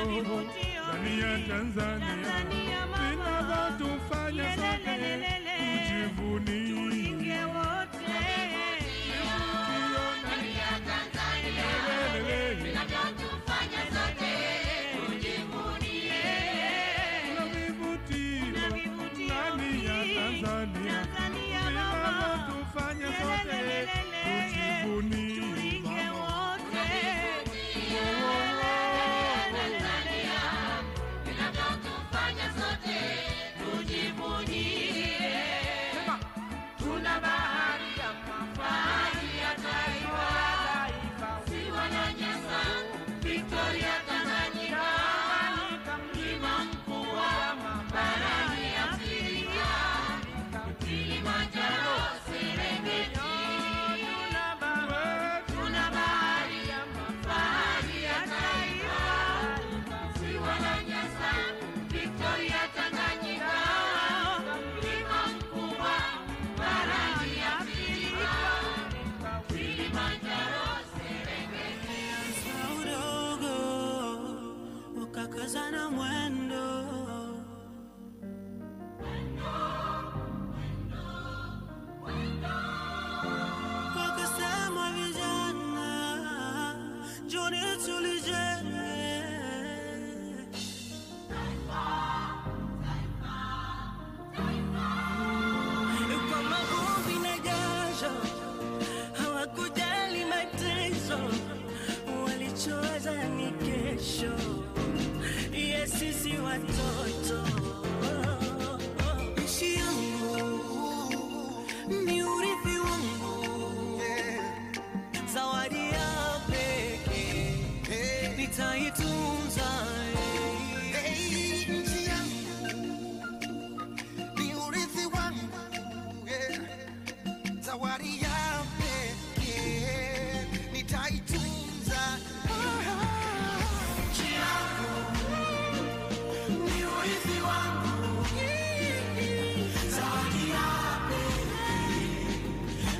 ndani ya Tanzania vinavyotufanya sote tujivunie. Tuinge wote ndani ya Tanzania vinavyotufanya sote tujivunie. Kuna vivutio ndani ya Tanzania vinavyotufanya sote tujivunie. Tuna bahari ya mafahari ya taifa, ziwa na nyasa, Victoria, Tanganyika, mlima mkubwa barani Afrika, Kilimanjaro, Serengeti. Tuna bahari ya mafahari ya taifa, ziwa na nyasa, Victoria, Tanganyika, mlima mkubwa barani Afrika, Kilimanjaro, Serengeti. Udogo ukakazana mwendo, wakasema vijana joni tulijenge. Kwa magumu na jasho hawakujali mateso, walichowaza ni kesho ya sisi watoto. Nchi yangu ni urithi wangu, zawadi ya pekee nitaitunza. Nchi yangu ni urithi wangu, zawadi ya pekee nitaitunza. Nchi yangu ni urithi wangu, zawadi ya pekee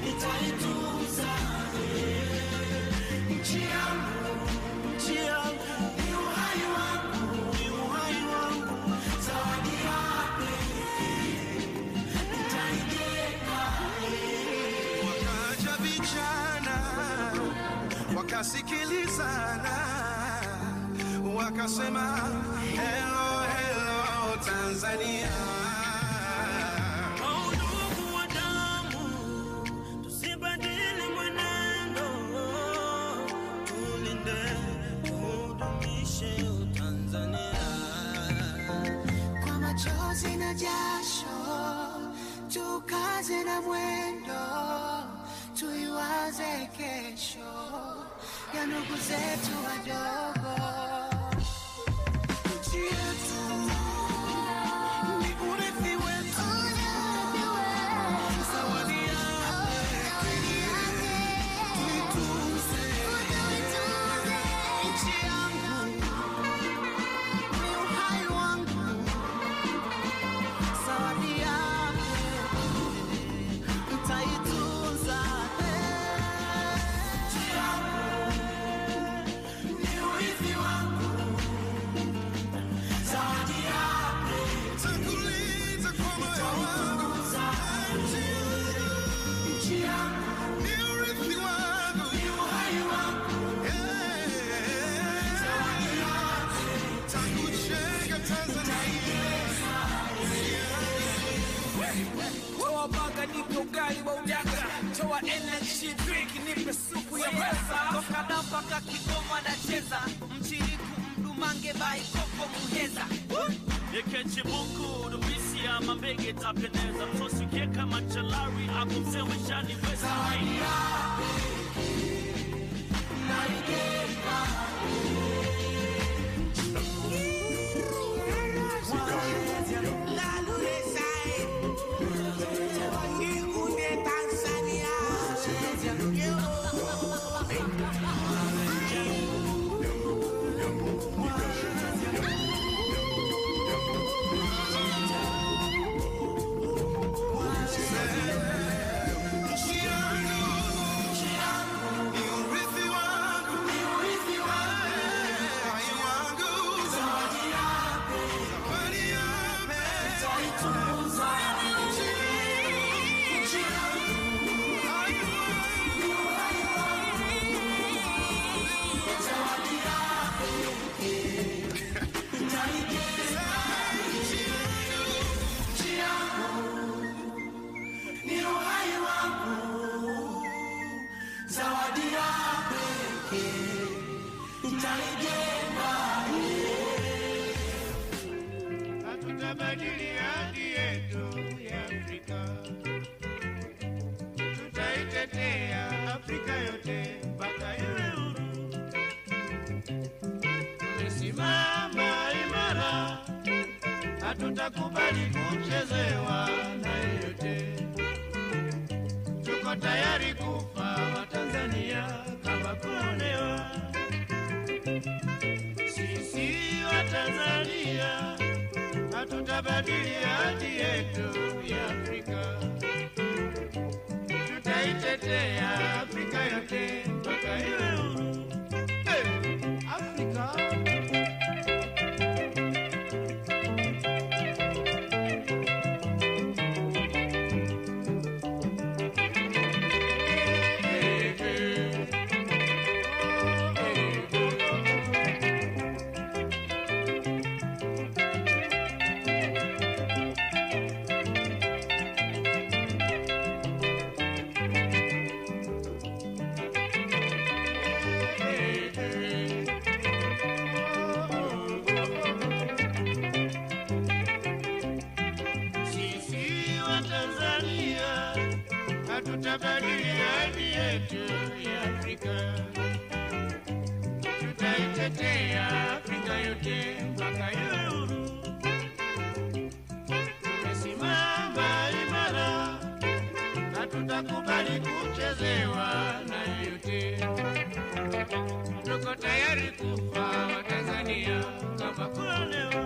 nitaitunza. Nchi yangu ni uhai wangu, zawadi ya pekee nitaijenga. Wakaja vijana wakasikilizana, wakasema hello hello Tanzania. Ndugu wa damu, tusibadili mwenendo, tulinde tudumishe Tanzania. Kwa machozi na jasho tukaze na mwendo, tuiwaze kesho ya ndugu zetu wadogo. Nchi yetu ni urithi wetu, zawadi ya pekee tuitunze. Nchi yangu ni uhai wangu, zawadi ya pekee nitaitunza. Nchi yangu ni urithi wangu, zawadi ya pekee Takulinda kwa moyo wangu. nchi yangu Ni urithi wangu, ni uhai wangu, zawadi ya pekee takujenga Tanzania. Toa baga nipe ugali wa udaga, toa energy drink nipe supu ya pesa. Toka Dapaka Kigoma na cheza, mchiriku mdumange bai koko muheza. Yeke chibuku dubisi ya mambege tapendeza, mtosi keka machalari hapo msewe shani weza. zawadi ya pekee naijenga. Nchi tutalijenga. Hatutabadili hadi yetu ya Afrika. Tutaitetea Afrika yote mpaka iwe huru. Tumesimama imara, hatutakubali kuchezewa na yeyote. Tuko tayari kufa Watanzania kama kuonewa. Sisi Watanzania hatutabadili hadi yetu ya Afrika. Tutaitetea Afrika yote mpaka iwe huru. Afrika. Tutabadili hadi yetu ya Afrika. Tutaitetea Afrika yote mpaka iwe huru. Tumesimama imara, hatutakubali kuchezewa na yeyote. Tuko tayari kufa Watanzania kama kuonewa.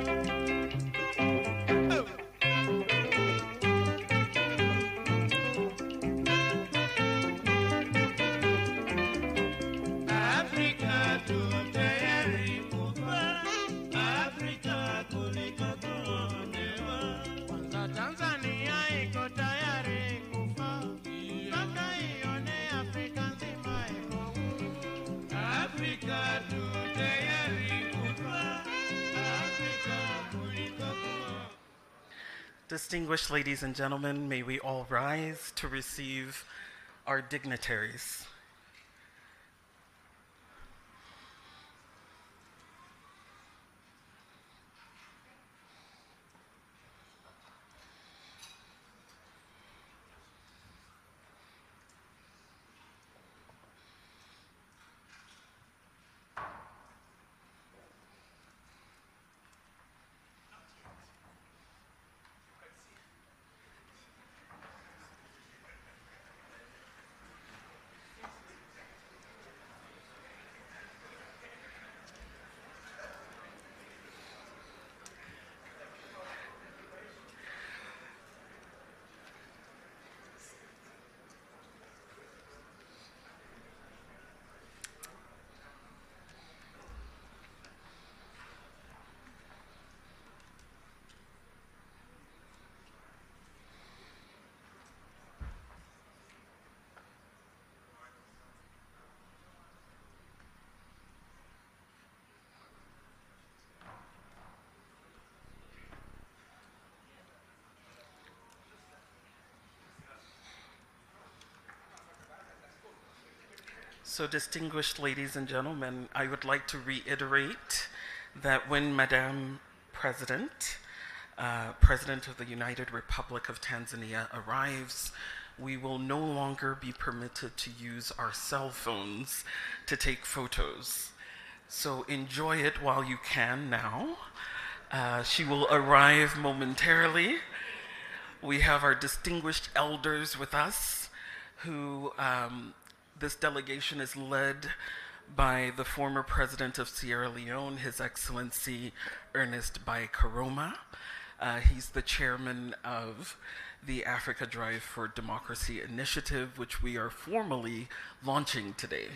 Distinguished ladies and gentlemen, may we all rise to receive our dignitaries. So, distinguished ladies and gentlemen, I would like to reiterate that when Madame President, President of the United Republic of Tanzania arrives, we will no longer be permitted to use our cell phones to take photos. So enjoy it while you can now. She will arrive momentarily. We have our distinguished elders with us who this delegation is led by the former president of Sierra Leone, His Excellency Ernest Bai Koroma. He's the chairman of the Africa Drive for Democracy initiative, which we are formally launching today.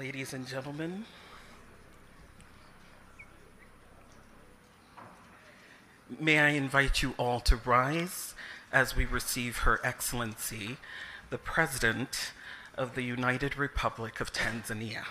Ladies and gentlemen, may I invite you all to rise as we receive Her Excellency, the President of the United Republic of Tanzania.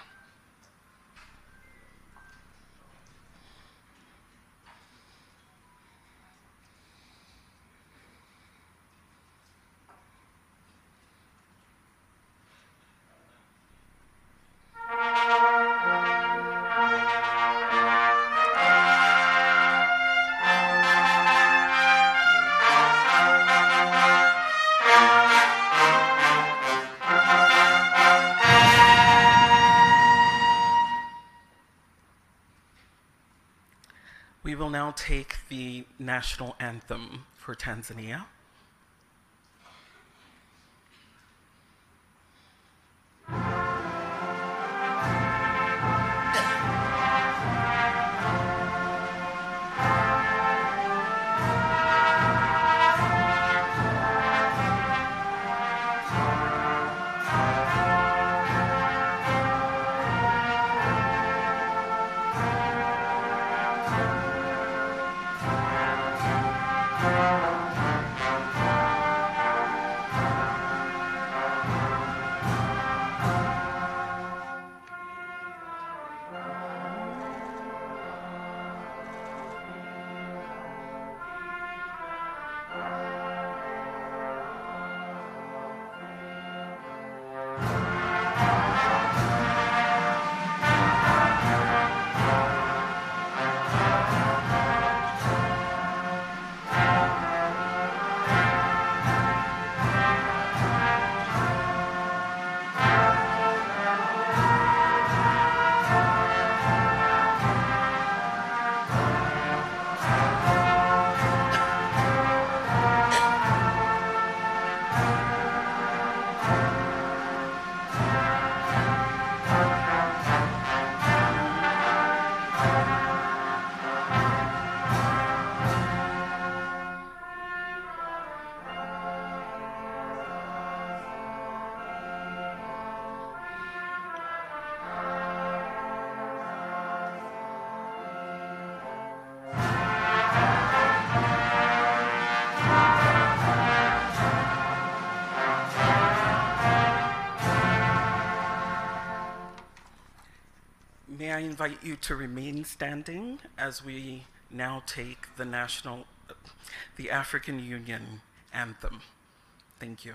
We will now take the national anthem for Tanzania. May I invite you to remain standing as we now take the African Union anthem. Thank you.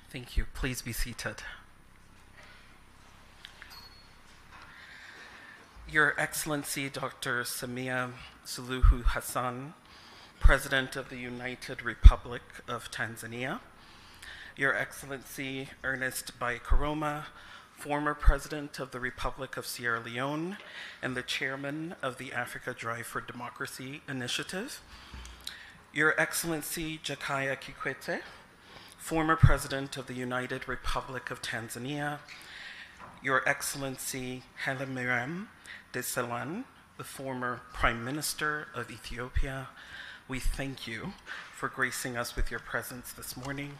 Thank you. Please be seated. Your Excellency, Dr. Samia Suluhu Hassan, President of the United Republic of Tanzania. Your Excellency, Ernest Bai Koroma, former President of the Republic of Sierra Leone and the Chairman of the Africa Drive for Democracy Initiative. Your Excellency, Jakaya Kikwete, former President of the United Republic of Tanzania. Your Excellency, Haile Mariam Desalegn, the former Prime Minister of Ethiopia, we thank you for gracing us with your presence this morning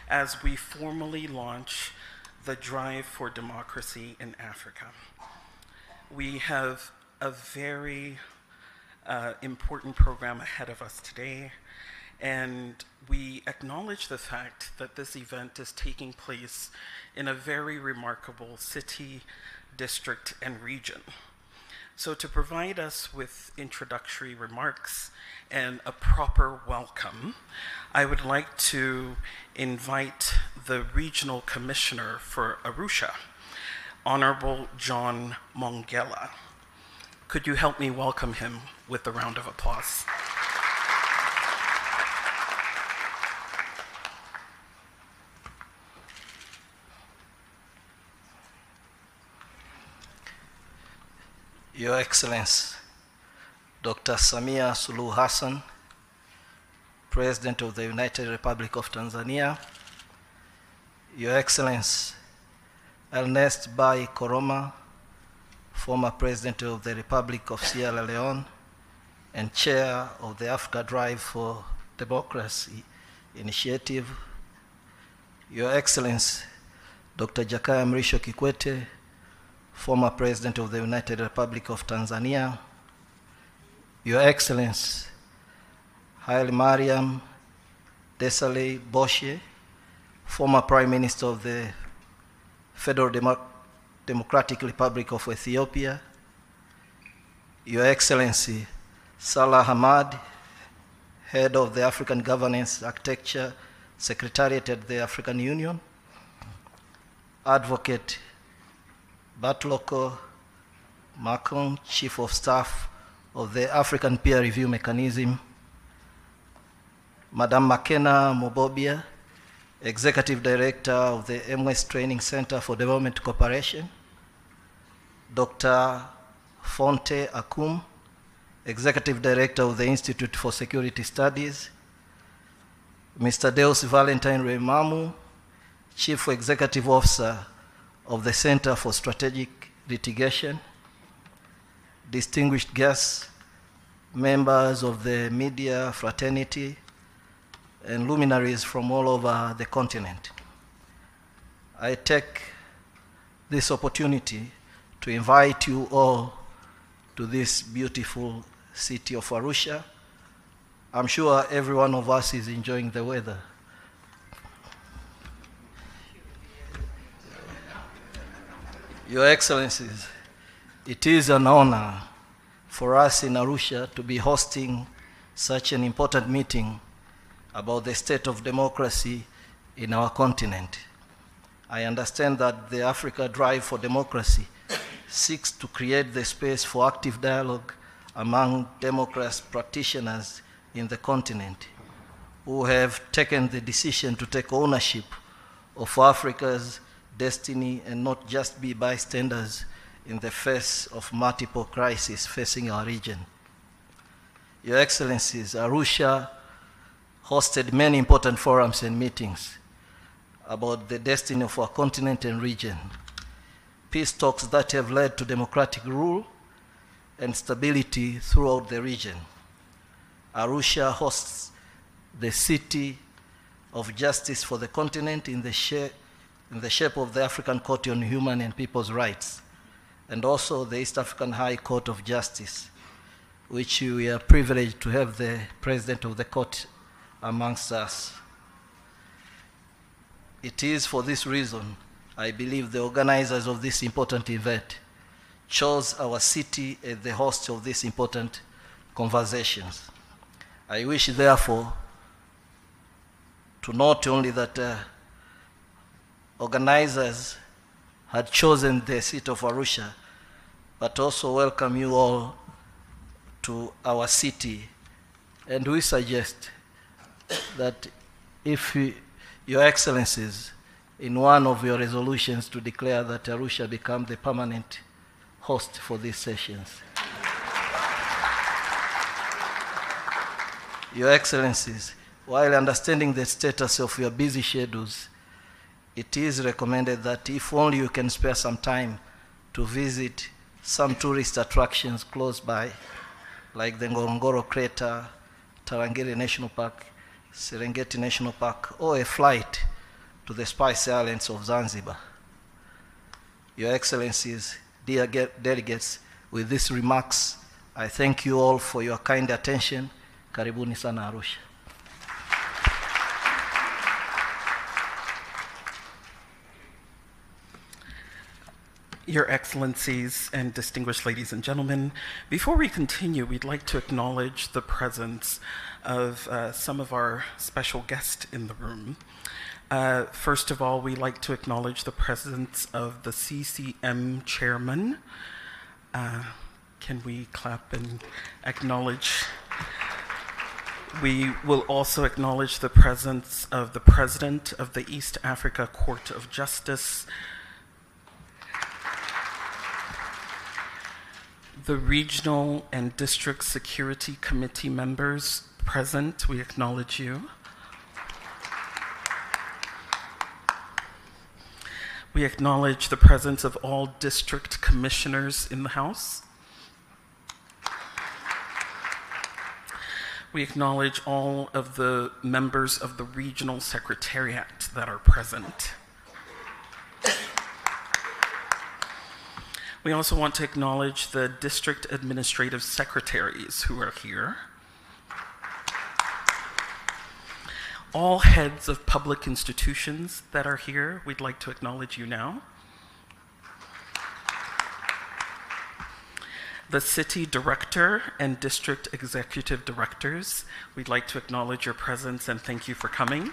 as we formally launch the Drive for Democracy in Africa. We have a very important program ahead of us today, and we acknowledge the fact that this event is taking place in a very remarkable city, district, and region. So to provide us with introductory remarks and a proper welcome, I would like to invite the Regional Commissioner for Arusha, Honorable John Mongella. Could you help me welcome him with a round of applause? Your Excellency, Dr. Samia Suluhu Hassan, President of the United Republic of Tanzania, Your Excellency, Ernest Bai Koroma, former President of the Republic of Sierra Leone and Chair of the Africa Drive for Democracy Initiative, Your Excellency, Dr. Jakaya Mrisho Kikwete, former President of the United Republic of Tanzania, Your Excellency, Haile Mariam Desalegn Boshe, former Prime Minister of the Federal Democratic Republic of Ethiopia, Your Excellency, Salah Hamad, Head of the African Governance Architecture Secretariat at the African Union, Advocate Batloko Makon, Chief of Staff of the African Peer Review Mechanism, Madam Makena Mobobia, Executive Director of the MS Training Center for Development Cooperation, Dr. Fonte Akum, Executive Director of the Institute for Security Studies, Mr. Deus Valentine Remamu, Chief Executive Officer of the Center for Strategic Litigation, distinguished guests, members of the media fraternity, and luminaries from all over the continent. I take this opportunity to invite you all to this beautiful city of Arusha. I'm sure every one of us is enjoying the weather. Your Excellencies, it is an honor for us in Arusha to be hosting such an important meeting about the state of democracy in our continent. I understand that the Africa Drive for Democracy seeks to create the space for active dialogue among democracy practitioners in the continent who have taken the decision to take ownership of Africa's destiny and not just be bystanders in the face of multiple crises facing our region. Your Excellencies, Arusha hosted many important forums and meetings about the destiny of our continent and region, peace talks that have led to democratic rule and stability throughout the region. Arusha hosts the city of justice for the continent in the shape of the African Court on Human and People's Rights, and also the East African High Court of Justice, which we are privileged to have the President of the Court amongst us. It is for this reason, I believe the organizers of this important event chose our city as the host of these important conversations. I wish, therefore, to note only that organizers had chosen the city of Arusha, but also welcome you all to our city. And we suggest that if Your Excellencies, in one of your resolutions to declare that Arusha become the permanent host for these sessions. Your Excellencies, while understanding the status of your busy schedules, it is recommended that if only you can spare some time to visit some tourist attractions close by, like the Ngorongoro Crater, Tarangire National Park, Serengeti National Park, or a flight to the Spice Islands of Zanzibar. Your Excellencies, dear delegates, with these remarks, I thank you all for your kind attention. Karibuni sana Arusha. Your Excellencies and distinguished ladies and gentlemen, before we continue, we'd like to acknowledge the presence of some of our special guests in the room. First of all, we'd like to acknowledge the presence of the CCM chairman. Can we clap and acknowledge? We will also acknowledge the presence of the president of the East Africa Court of Justice, the regional and district security committee members present. We acknowledge you. We acknowledge the presence of all district commissioners in the House. We acknowledge all of the members of the regional secretariat that are present. We also want to acknowledge the district administrative secretaries who are here. All heads of public institutions that are here, we'd like to acknowledge you now. The city director and district executive directors, we'd like to acknowledge your presence and thank you for coming.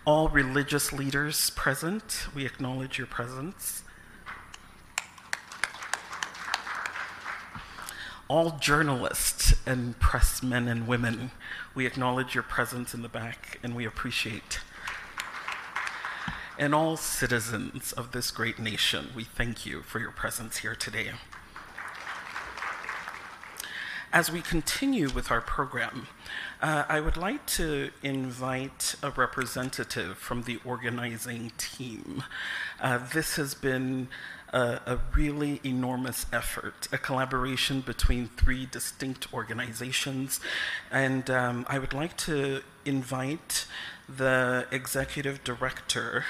All religious leaders present, we acknowledge your presence. All journalists and pressmen and women, we acknowledge your presence in the back and we appreciate. And all citizens of this great nation, we thank you for your presence here today. As we continue with our program, I would like to invite a representative from the organizing team. This has been a really enormous effort, a collaboration between 3 distinct organizations. And I would like to invite the executive director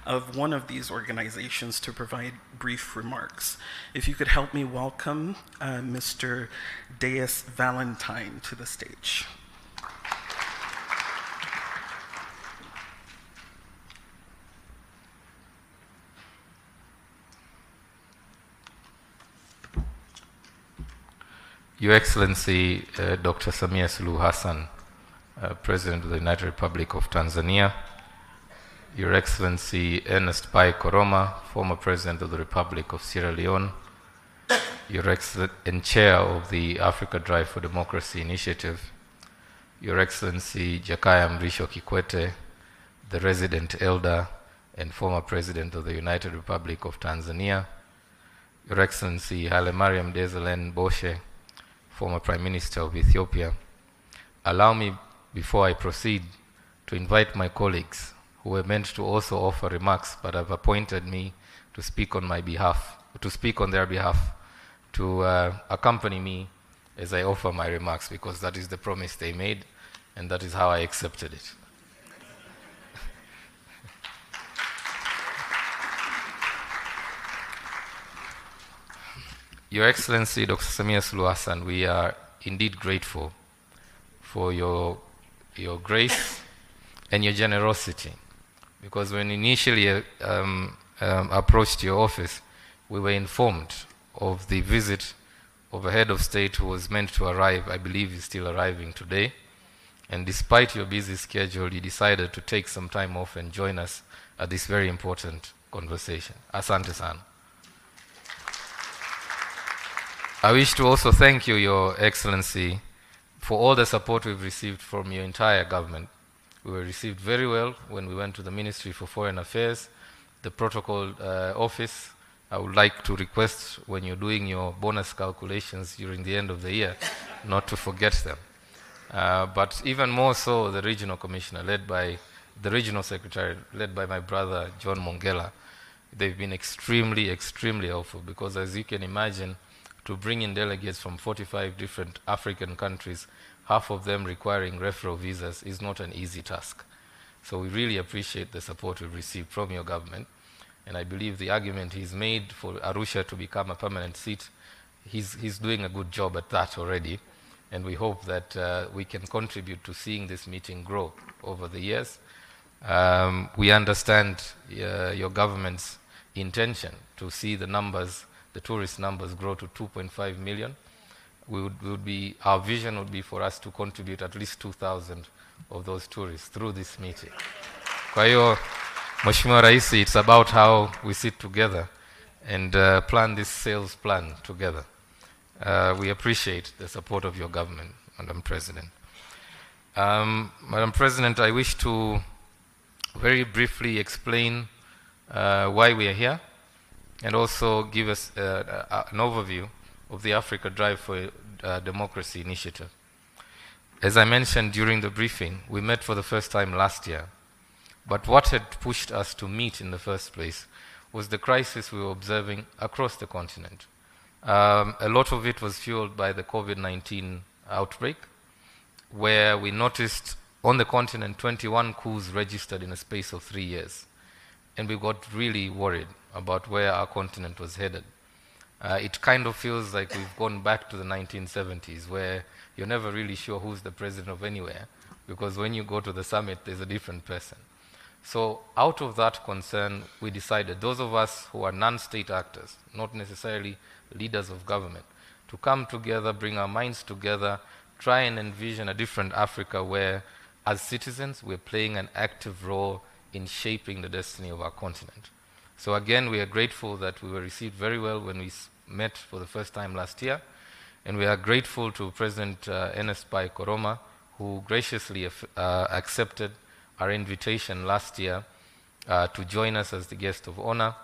of one of these organizations to provide brief remarks. If you could help me welcome Mr. Deus Valentine to the stage. Your Excellency, Dr. Samia Suluhu Hassan, President of the United Republic of Tanzania, Your Excellency Ernest Bai Koroma, former President of the Republic of Sierra Leone, Your Excellency and Chair of the Africa Drive for Democracy Initiative, Your Excellency Jakaya Mrisho Kikwete, the Resident Elder and former President of the United Republic of Tanzania, Your Excellency Haile Mariam Desalegn Boshe, former Prime Minister of Ethiopia. Allow me, before I proceed, to invite my colleagues who were meant to also offer remarks but have appointed me to speak on my behalf, to accompany me as I offer my remarks, because that is the promise they made and that is how I accepted it. Your Excellency, Dr. Samia Suluhu Hassan, we are indeed grateful for your grace and your generosity, because when initially approached your office, we were informed of the visit of a head of state who was meant to arrive, I believe is still arriving today, and despite your busy schedule, you decided to take some time off and join us at this very important conversation. Asante sana. I wish to also thank you, Your Excellency, for all the support we've received from your entire government. We were received very well when we went to the Ministry for Foreign Affairs, the protocol office. I would like to request, when you're doing your bonus calculations during the end of the year, not to forget them. But even more so, the regional commissioner, the regional secretary, led by my brother, John Mongela. They've been extremely, extremely helpful, because as you can imagine, to bring in delegates from 45 different African countries, half of them requiring referral visas, is not an easy task. So we really appreciate the support we've received from your government. And I believe the argument he's made for Arusha to become a permanent seat, he's doing a good job at that already. And we hope that we can contribute to seeing this meeting grow over the years. We understand your government's intention to see the numbers, the tourist numbers grow to 2.5 million. Our vision would be for us to contribute at least 2,000 of those tourists through this meeting. Kwa hiyo, Mheshimiwa Rais, it's about how we sit together and plan this sales plan together. We appreciate the support of your government, Madam President. Madam President, I wish to very briefly explain why we are here and also give us an overview of the Africa Drive for Democracy initiative. As I mentioned during the briefing, we met for the first time last year. But what had pushed us to meet in the first place was the crisis we were observing across the continent. A lot of it was fueled by the COVID-19 outbreak, where we noticed on the continent 21 coups registered in a space of 3 years. And we got really worried about where our continent was headed. It kind of feels like we've gone back to the 1970s, where you're never really sure who's the president of anywhere, because when you go to the summit, there's a different person. So out of that concern, we decided, those of us who are non-state actors, not necessarily leaders of government, to come together, bring our minds together, try and envision a different Africa where, as citizens, we're playing an active role in shaping the destiny of our continent. So again, we are grateful that we were received very well when we met for the first time last year, and we are grateful to President Ernest Bai Koroma, who graciously accepted our invitation last year to join us as the guest of honor,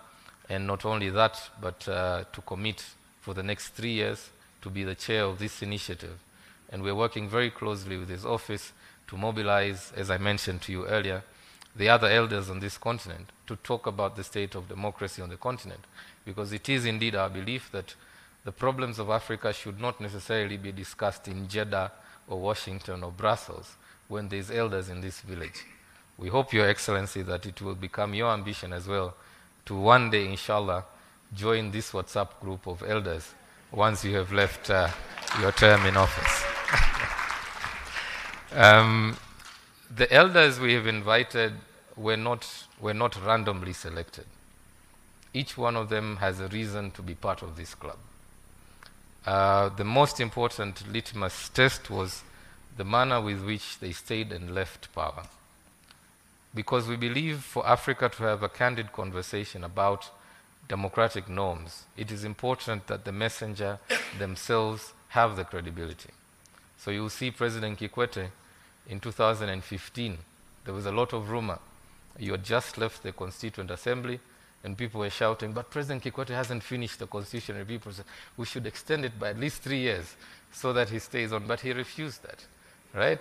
and not only that, but to commit for the next 3 years to be the chair of this initiative. And we're working very closely with his office to mobilize, as I mentioned to you earlier, the other elders on this continent to talk about the state of democracy on the continent, because it is indeed our belief that the problems of Africa should not necessarily be discussed in Jeddah or Washington or Brussels when there's elders in this village. We hope, Your Excellency, that it will become your ambition as well to one day, inshallah, join this WhatsApp group of elders once you have left your term in office. The elders we have invited were not randomly selected. Each one of them has a reason to be part of this club. The most important litmus test was the manner with which they stayed and left power. Because we believe for Africa to have a candid conversation about democratic norms, it is important that the messenger themselves have the credibility. So you'll see President Kikwete in 2015, there was a lot of rumor. You had just left the Constituent Assembly and people were shouting, but President Kikwete hasn't finished the Constitution Review process. We should extend it by at least 3 years so that he stays on. But he refused that, right?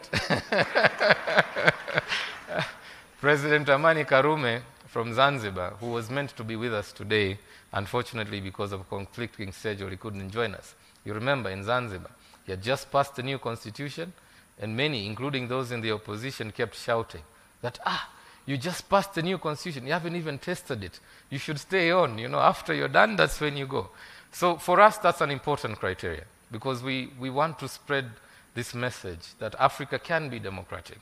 President Amani Karume from Zanzibar, who was meant to be with us today, unfortunately because of a conflicting schedule, he couldn't join us. You remember in Zanzibar, he had just passed the new constitution, and many, including those in the opposition, kept shouting that, you just passed the new constitution, you haven't even tested it. You should stay on, after you're done, that's when you go. So for us, that's an important criteria, because we want to spread this message that Africa can be democratic,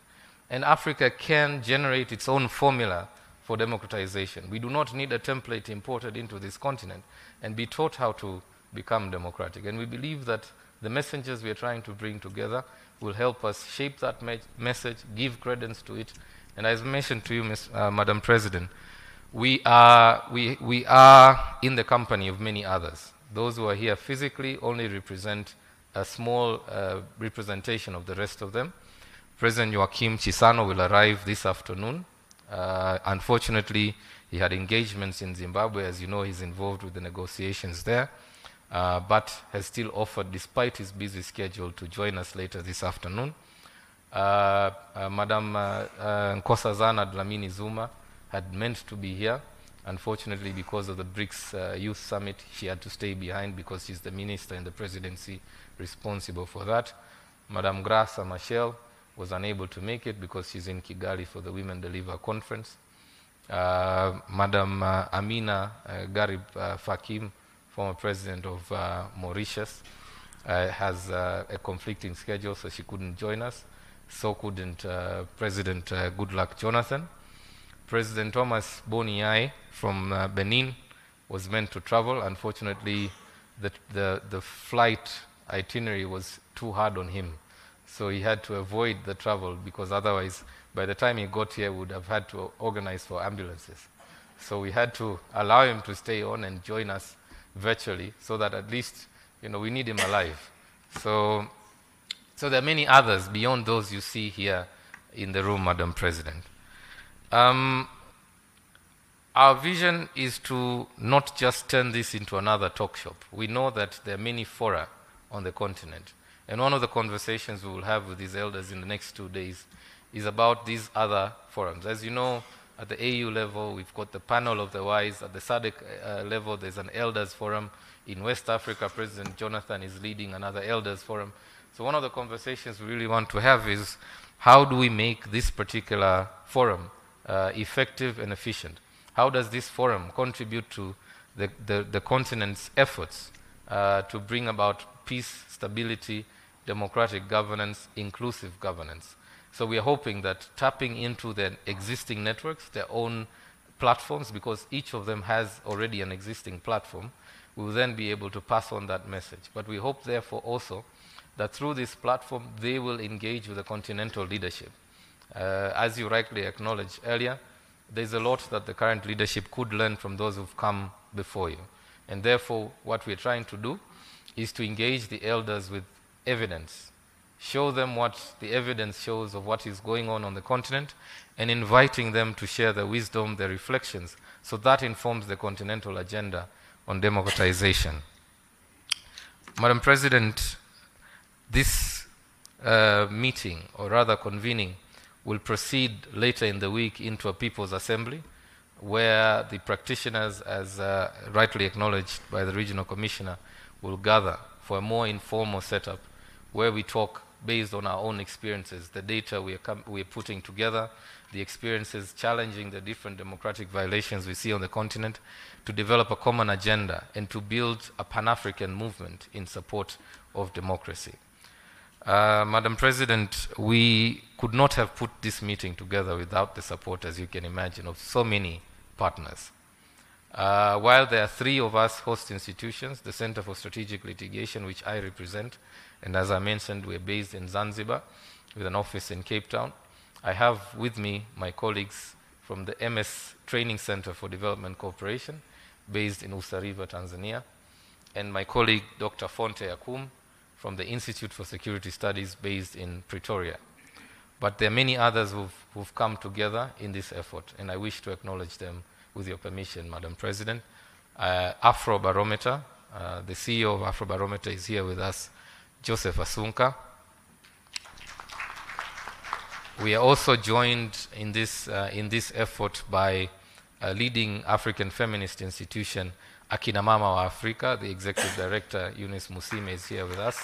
and Africa can generate its own formula for democratization. We do not need a template imported into this continent and be taught how to become democratic. And we believe that the messengers we are trying to bring together will help us shape that message, give credence to it. And as mentioned to you, Madam President, we are in the company of many others. Those who are here physically only represent a small representation of the rest of them. President Joaquim Chissano will arrive this afternoon. Unfortunately, he had engagements in Zimbabwe. As you know, he's involved with the negotiations there, but has still offered, despite his busy schedule, to join us later this afternoon. Madam Nkosazana Dlamini Zuma had meant to be here. Unfortunately, because of the BRICS Youth Summit, she had to stay behind because she's the minister in the presidency responsible for that. Madam Graça Machel was unable to make it because she's in Kigali for the Women Deliver Conference. Madam Amina Garib Fakim, former president of Mauritius, has a conflicting schedule, so she couldn't join us. So couldn't President Goodluck Jonathan. President Thomas Boniai from Benin was meant to travel. Unfortunately, the flight itinerary was too hard on him. So he had to avoid the travel because otherwise, by the time he got here, we would have had to organize for ambulances. So we had to allow him to stay on and join us virtually so that at least, we need him alive. So there are many others beyond those you see here in the room, Madam President. Our vision is to not just turn this into another talk shop. We know that there are many fora on the continent. And one of the conversations we will have with these elders in the next 2 days is about these other forums. As you know, at the AU level, we've got the panel of the wise. At the SADC level, there's an elders forum. In West Africa, President Jonathan is leading another elders forum. So one of the conversations we really want to have is how do we make this particular forum effective and efficient? How does this forum contribute to the continent's efforts to bring about peace, stability, democratic governance, inclusive governance? So we are hoping that tapping into the existing networks, their own platforms, because each of them has already an existing platform, we will then be able to pass on that message. But we hope, therefore, also that through this platform, they will engage with the continental leadership. As you rightly acknowledged earlier, there's a lot that the current leadership could learn from those who've come before you. And therefore, what we're trying to do is to engage the elders with evidence, show them what the evidence shows of what is going on the continent, and inviting them to share their wisdom, their reflections, so that informs the continental agenda on democratization. Madam President, this meeting, or rather convening, will proceed later in the week into a People's Assembly, where the practitioners, as rightly acknowledged by the Regional Commissioner, will gather for a more informal setup, where we talk based on our own experiences, the data we are putting together, the experiences challenging the different democratic violations we see on the continent, to develop a common agenda and to build a Pan-African movement in support of democracy. Madam President, we could not have put this meeting together without the support, as you can imagine, of so many partners. While there are 3 of us host institutions, the Center for Strategic Litigation, which I represent, and as I mentioned, we're based in Zanzibar with an office in Cape Town. I have with me my colleagues from the MS Training Center for Development Cooperation, based in Usariva, Tanzania, and my colleague, Dr. Fonte Akum, from the Institute for Security Studies, based in Pretoria. But there are many others who've come together in this effort, and I wish to acknowledge them with your permission, Madam President. Afrobarometer, the CEO of Afrobarometer is here with us, Joseph Asunka. We are also joined in this effort by a leading African feminist institution, Akina Mama wa Afrika. The Executive Director, Eunice Musime, is here with us.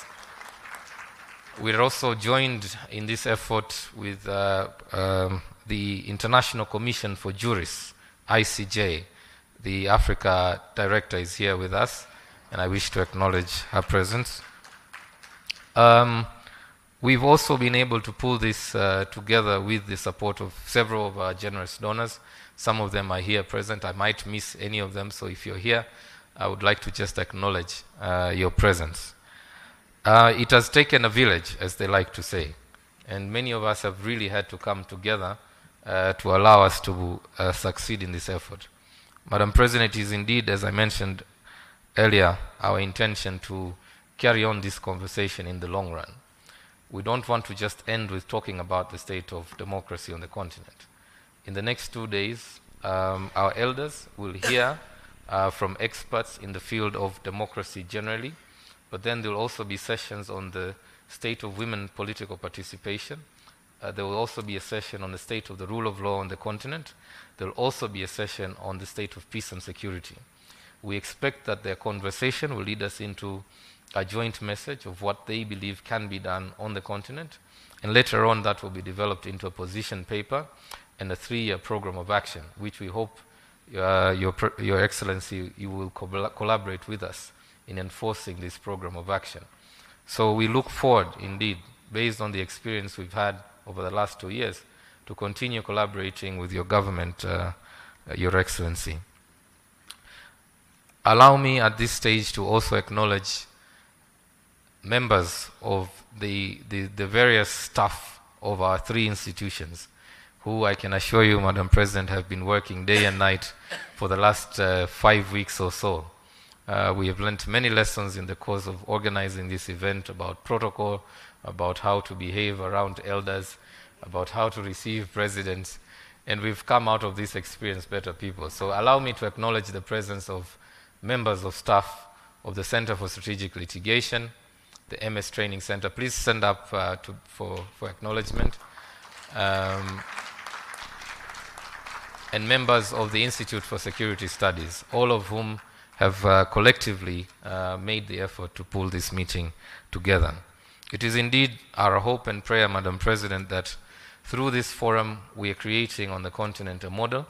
We're also joined in this effort with the International Commission for Jurists, ICJ. The Africa Director is here with us, and I wish to acknowledge her presence. We've also been able to pull this together with the support of several of our generous donors. Some of them are here present. I might miss any of them, so if you're here, I would like to just acknowledge your presence. It has taken a village, as they like to say, and many of us have really had to come together to allow us to succeed in this effort. Madam President, it is indeed, as I mentioned earlier, our intention to carry on this conversation in the long run. We don't want to just end with talking about the state of democracy on the continent. In the next 2 days, our elders will hear from experts in the field of democracy generally, but then there will also be sessions on the state of women political participation. There will also be a session on the state of the rule of law on the continent. There will also be a session on the state of peace and security. We expect that their conversation will lead us into a joint message of what they believe can be done on the continent, and later on that will be developed into a position paper and a 3-year program of action, which we hope Your Excellency, you will collaborate with us in enforcing this program of action. So we look forward, indeed, based on the experience we've had over the last 2 years, to continue collaborating with your government, Your Excellency. Allow me at this stage to also acknowledge members of the various staff of our three institutions, who I can assure you, Madam President, have been working day and night for the last 5 weeks or so. We have learnt many lessons in the course of organizing this event about protocol, about how to behave around elders, about how to receive presidents, and we've come out of this experience better people. So allow me to acknowledge the presence of members of staff of the Center for Strategic Litigation, the MS Training Center. Please stand up for acknowledgement. And members of the Institute for Security Studies, all of whom have collectively made the effort to pull this meeting together. It is indeed our hope and prayer, Madam President, that through this forum we are creating on the continent a model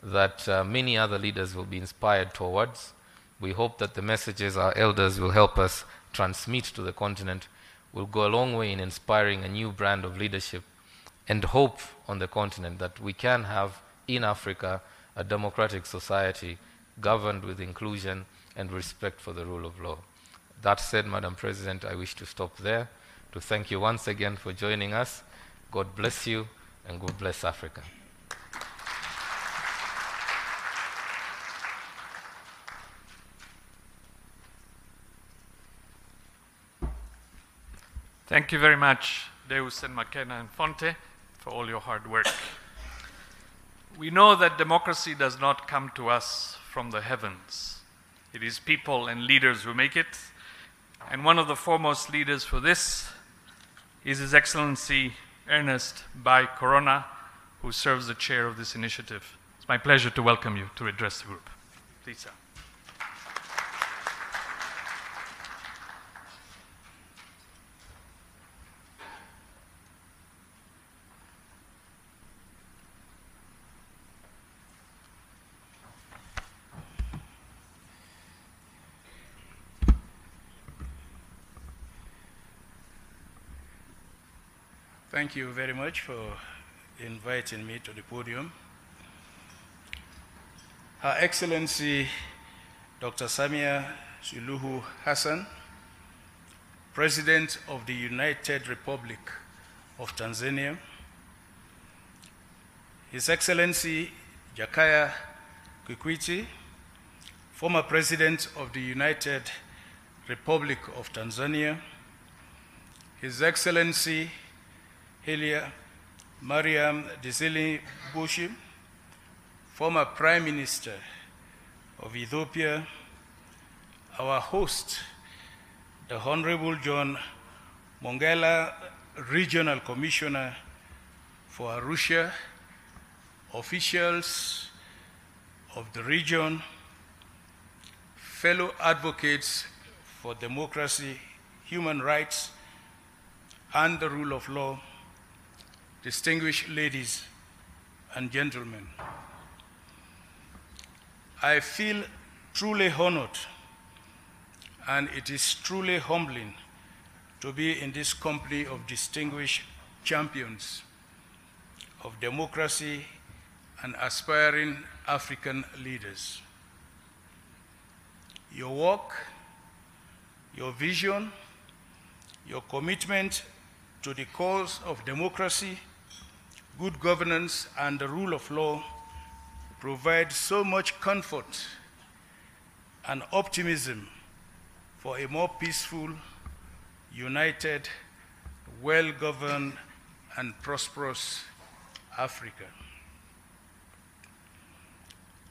that many other leaders will be inspired towards. We hope that the messages our elders will help us transmit to the continent will go a long way in inspiring a new brand of leadership and hope on the continent that we can have in Africa a democratic society governed with inclusion and respect for the rule of law. That said, Madam President, I wish to stop there to thank you once again for joining us. God bless you and God bless Africa. Thank you very much, Deus and McKenna and Fonte, for all your hard work. We know that democracy does not come to us from the heavens. It is people and leaders who make it. And one of the foremost leaders for this is His Excellency Ernest Bai Corona, who serves the chair of this initiative. It's my pleasure to welcome you to address the group. Please, sir. Thank you very much for inviting me to the podium. Her Excellency Dr. Samia Suluhu Hassan, President of the United Republic of Tanzania, His Excellency Jakaya Kikwete, former President of the United Republic of Tanzania, His Excellency Melia Mariam Desalegn Bushi, former Prime Minister of Ethiopia, our host, the Honorable John Mongela, Regional Commissioner for Arusha, officials of the region, fellow advocates for democracy, human rights, and the rule of law, distinguished ladies and gentlemen. I feel truly honored, and it is truly humbling to be in this company of distinguished champions of democracy and aspiring African leaders. Your work, your vision, your commitment to the cause of democracy, good governance, and the rule of law provide so much comfort and optimism for a more peaceful, united, well-governed, and prosperous Africa.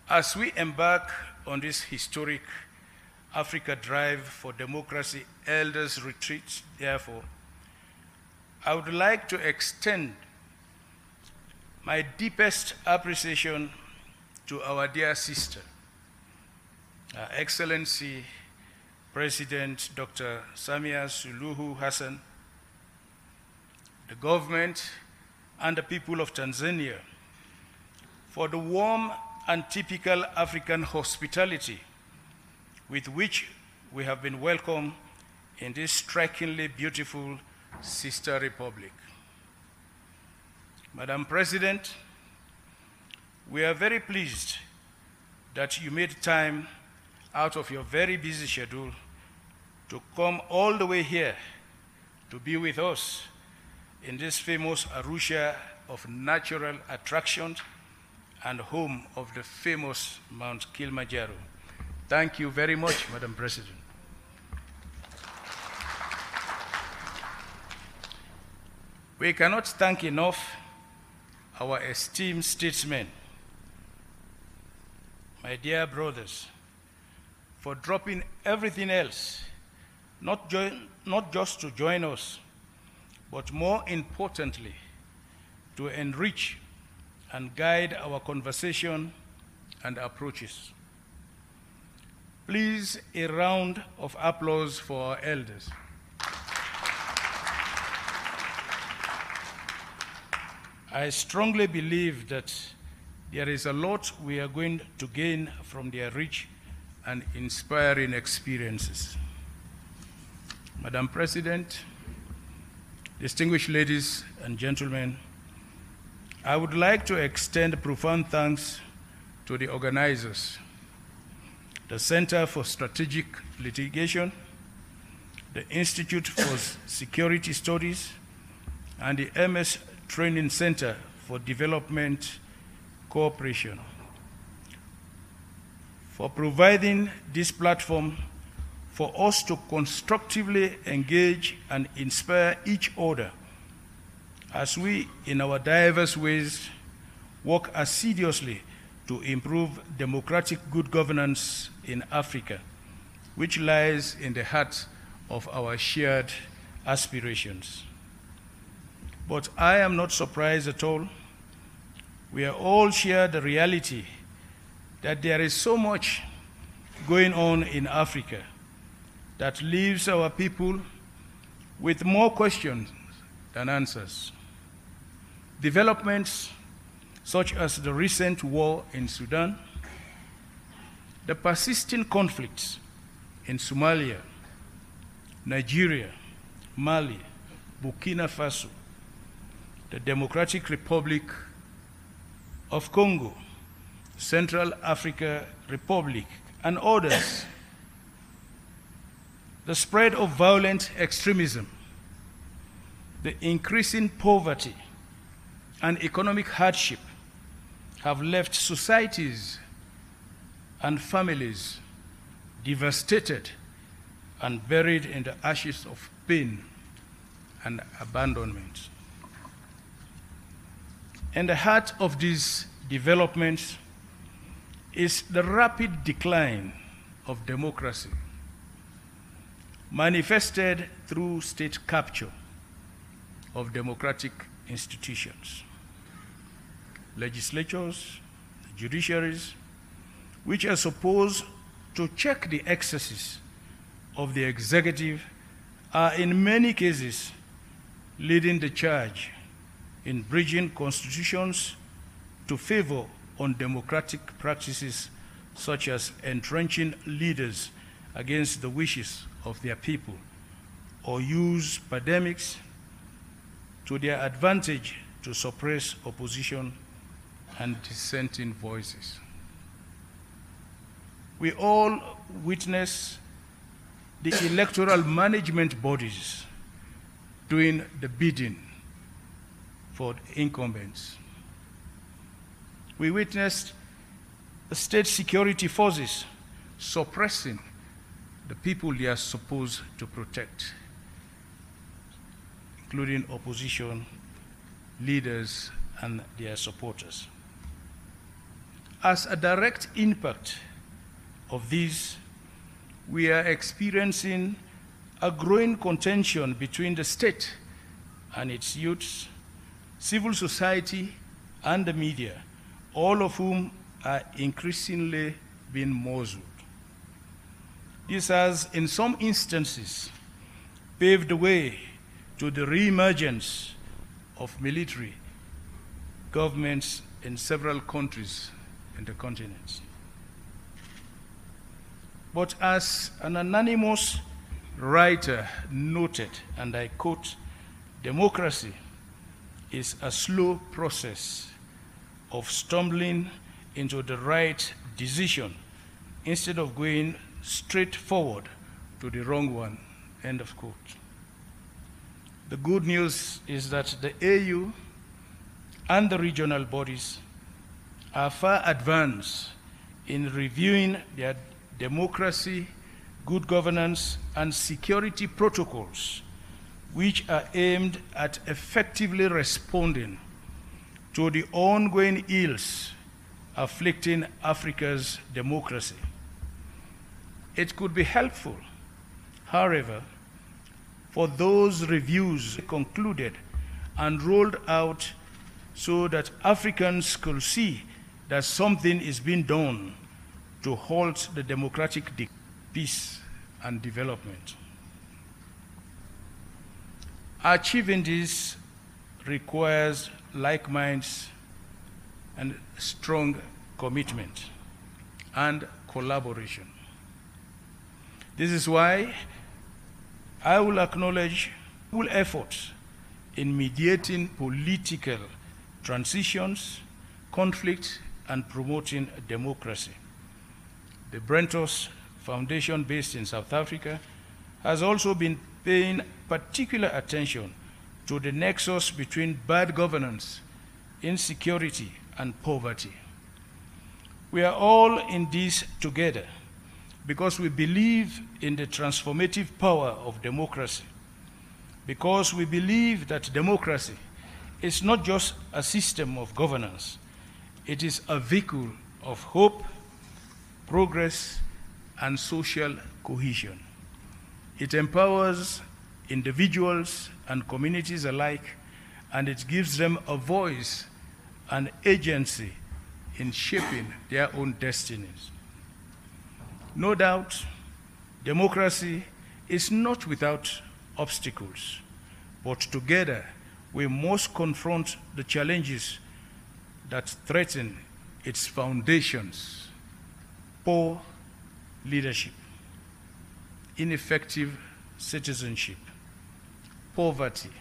As we embark on this historic Africa Drive for Democracy Elders Retreat, therefore, I would like to extend my deepest appreciation to our dear sister, Her Excellency President Dr. Samia Suluhu Hassan, the government, and the people of Tanzania for the warm and typical African hospitality with which we have been welcomed in this strikingly beautiful sister republic. Madam President, we are very pleased that you made time out of your very busy schedule to come all the way here to be with us in this famous Arusha of natural attractions and home of the famous Mount Kilimanjaro. Thank you very much, Madam President. We cannot thank enough our esteemed statesmen, my dear brothers, for dropping everything else, not just to join us, but more importantly, to enrich and guide our conversation and approaches. Please, a round of applause for our elders. I strongly believe that there is a lot we are going to gain from their rich and inspiring experiences. Madam President, distinguished ladies and gentlemen, I would like to extend profound thanks to the organizers, the Center for Strategic Litigation, the Institute for Security Studies, and the MS Training Center for Development Cooperation for providing this platform for us to constructively engage and inspire each other as we, in our diverse ways, work assiduously to improve democratic good governance in Africa, which lies in the heart of our shared aspirations. But I am not surprised at all. We are all share the reality that there is so much going on in Africa that leaves our people with more questions than answers. Developments such as the recent war in Sudan, the persisting conflicts in Somalia, Nigeria, Mali, Burkina Faso, the Democratic Republic of Congo, Central African Republic, and others. The spread of violent extremism, the increasing poverty, and economic hardship have left societies and families devastated and buried in the ashes of pain and abandonment. In the heart of these developments is the rapid decline of democracy, manifested through state capture of democratic institutions, legislatures, judiciaries, which are supposed to check the excesses of the executive, are in many cases leading the charge in bridging constitutions to favor undemocratic practices such as entrenching leaders against the wishes of their people, or use pandemics to their advantage to suppress opposition and dissenting voices. We all witness the electoral management bodies doing the bidding for the incumbents. We witnessed the state security forces suppressing the people they are supposed to protect, including opposition leaders and their supporters. As a direct impact of these, we are experiencing a growing contention between the state and its youths, civil society, and the media, all of whom are increasingly being muzzled. This has, in some instances, paved the way to the re-emergence of military governments in several countries in the continent. But as an anonymous writer noted, and I quote, "Democracy is a slow process of stumbling into the right decision instead of going straight forward to the wrong one, end of quote. The good news is that the AU and the regional bodies are far advanced in reviewing their democracy, good governance, and security protocols, which are aimed at effectively responding to the ongoing ills afflicting Africa's democracy. It could be helpful, however, for those reviews concluded and rolled out so that Africans could see that something is being done to halt the democratic peace and development. Achieving this requires like minds and strong commitment and collaboration. This is why I will acknowledge full efforts in mediating political transitions, conflict, and promoting democracy. The Brentos Foundation, based in South Africa, has also been paying particular attention to the nexus between bad governance, insecurity, and poverty. We are all in this together because we believe in the transformative power of democracy, because we believe that democracy is not just a system of governance, it is a vehicle of hope, progress, and social cohesion. It empowers individuals and communities alike, and it gives them a voice and agency in shaping their own destinies. No doubt, democracy is not without obstacles, but together we must confront the challenges that threaten its foundations: poor leadership, ineffective citizenship, poverty,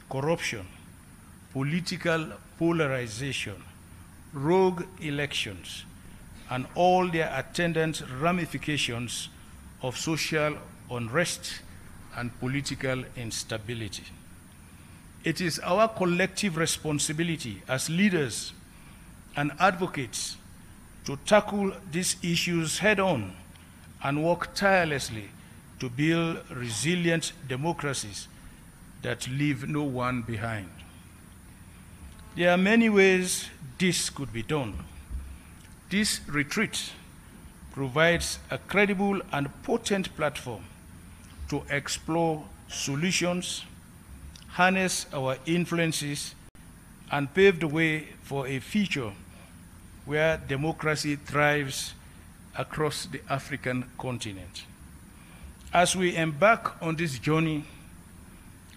corruption, political polarization, rogue elections, and all their attendant ramifications of social unrest and political instability. It is our collective responsibility as leaders and advocates to tackle these issues head-on and work tirelessly to build resilient democracies that leave no one behind. There are many ways this could be done. This retreat provides a credible and potent platform to explore solutions, harness our influences, and pave the way for a future where democracy thrives across the African continent. As we embark on this journey,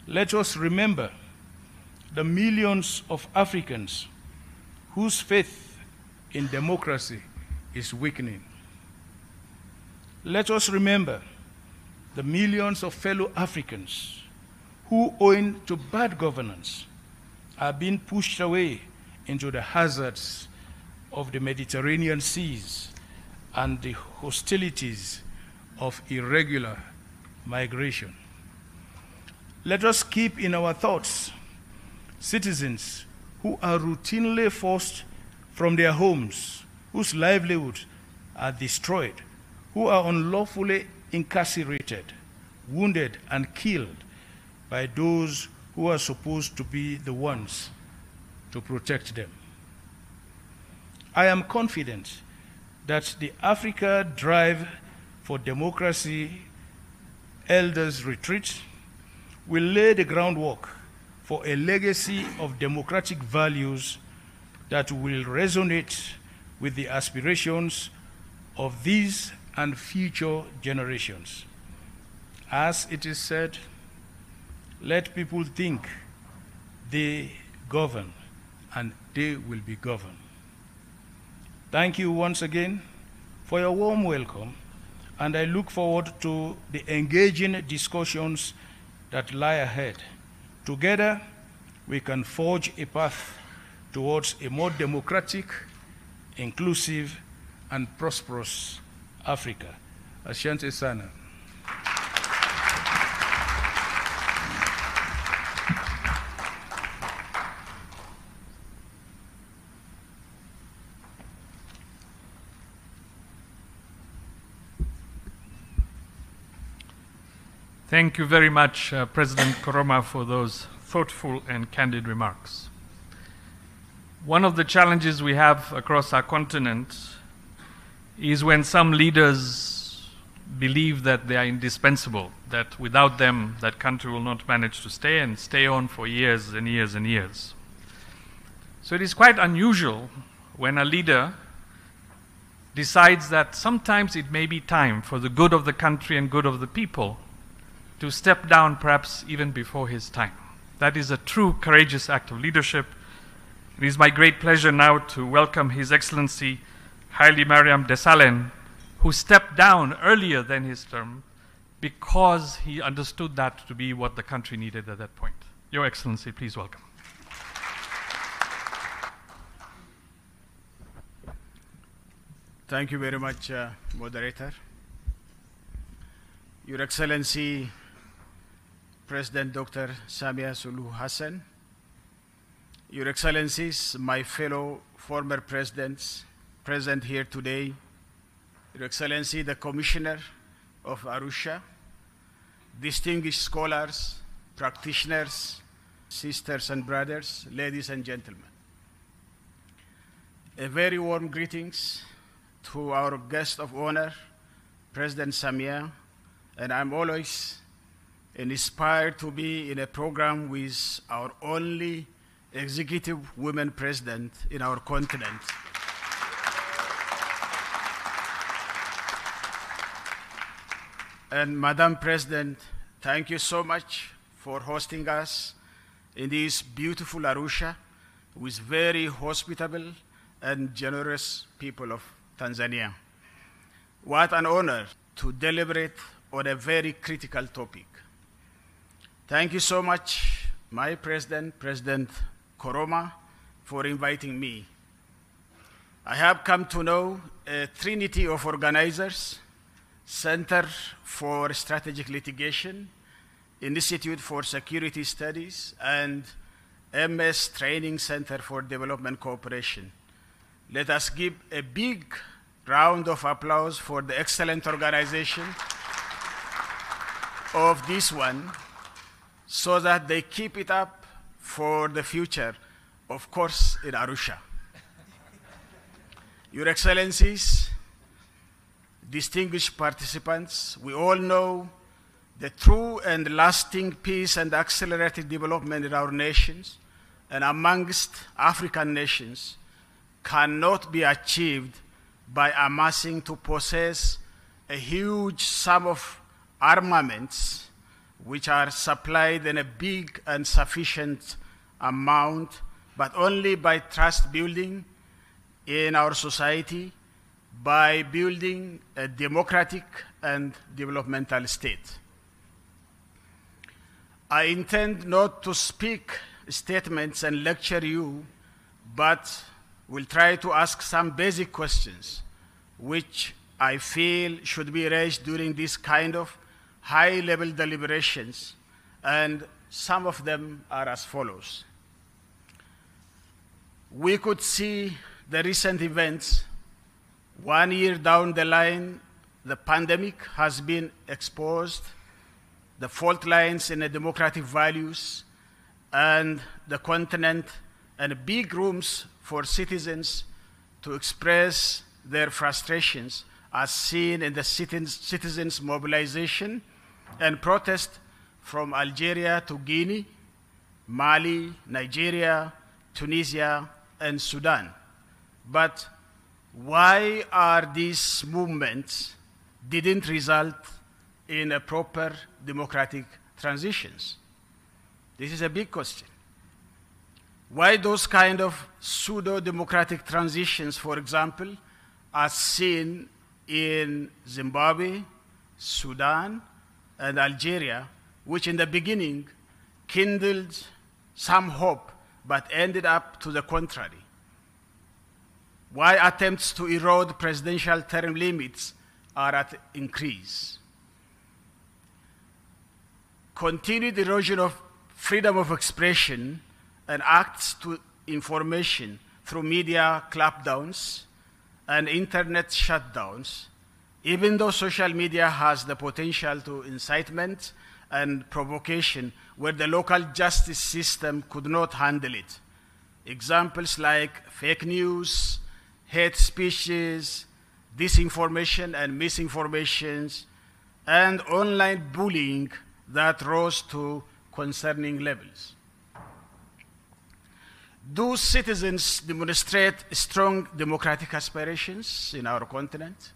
let us remember the millions of Africans whose faith in democracy is weakening. Let us remember the millions of fellow Africans who, owing to bad governance, are being pushed away into the hazards of the Mediterranean seas and the hostilities of irregular migration. Let us keep in our thoughts citizens who are routinely forced from their homes, whose livelihoods are destroyed, who are unlawfully incarcerated, wounded, and killed by those who are supposed to be the ones to protect them. I am confident that the Africa Drive for Democracy Elders Retreat will lay the groundwork for a legacy of democratic values that will resonate with the aspirations of these and future generations. As it is said, let people think they govern and they will be governed. Thank you once again for your warm welcome, and I look forward to the engaging discussions that lie ahead. Together, we can forge a path towards a more democratic, inclusive, and prosperous Africa. Asante sana. Thank you very much, President Koroma, for those thoughtful and candid remarks. One of the challenges we have across our continent is when some leaders believe that they are indispensable, that without them, that country will not manage to stay and stay on for years and years and years. So it is quite unusual when a leader decides that sometimes it may be time for the good of the country and good of the people to step down perhaps even before his time. That is a true courageous act of leadership. It is my great pleasure now to welcome His Excellency Haile Mariam Desalegn, who stepped down earlier than his term because he understood that to be what the country needed at that point. Your Excellency, please welcome. Thank you very much, Moderator. Your Excellency, President Dr. Samia Suluhu Hassan, Your Excellencies, my fellow former presidents present here today, Your Excellency, the Commissioner of Arusha, distinguished scholars, practitioners, sisters and brothers, ladies and gentlemen. A very warm greetings to our guest of honor, President Samia, and I'm always inspired to be in a program with our only executive women president in our continent. And Madam President, thank you so much for hosting us in this beautiful Arusha with very hospitable and generous people of Tanzania. What an honor to deliberate on a very critical topic. Thank you so much, my President, President Koroma, for inviting me. I have come to know a trinity of organizers: Center for Strategic Litigation, Institute for Security Studies, and MS Training Center for Development Cooperation. Let us give a big round of applause for the excellent organization of this one, so that they keep it up for the future, of course, in Arusha. Your Excellencies, distinguished participants, we all know the true and lasting peace and accelerated development in our nations and amongst African nations cannot be achieved by amassing to possess a huge sum of armaments which are supplied in a big and sufficient amount, but only by trust building in our society, by building a democratic and developmental state. I intend not to speak statements and lecture you, but will try to ask some basic questions which I feel should be raised during this kind of high-level deliberations, and some of them are as follows. We could see the recent events. 1 year down the line, the pandemic has been exposed, the fault lines in the democratic values, and the continent, and big rooms for citizens to express their frustrations, as seen in the citizens' mobilization and protest from Algeria to Guinea, Mali, Nigeria, Tunisia, and Sudan. But why are these movements didn't result in a proper democratic transitions? This is a big question. Why those kind of pseudo-democratic transitions, for example, are seen in Zimbabwe, Sudan, and Algeria, which in the beginning kindled some hope, but ended up to the contrary? Why attempts to erode presidential term limits are at increase. Continued erosion of freedom of expression and acts to information through media clampdowns and internet shutdowns, even though social media has the potential to incitement and provocation where the local justice system could not handle it. Examples like fake news, hate speeches, disinformation and misinformations, and online bullying that rose to concerning levels. Do citizens demonstrate strong democratic aspirations in our continent?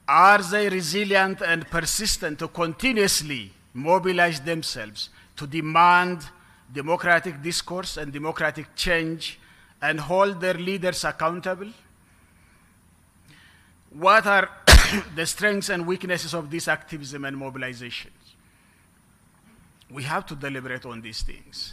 Are they resilient and persistent to continuously mobilize themselves to demand democratic discourse and democratic change and hold their leaders accountable? What are the strengths and weaknesses of this activism and mobilizations? We have to deliberate on these things.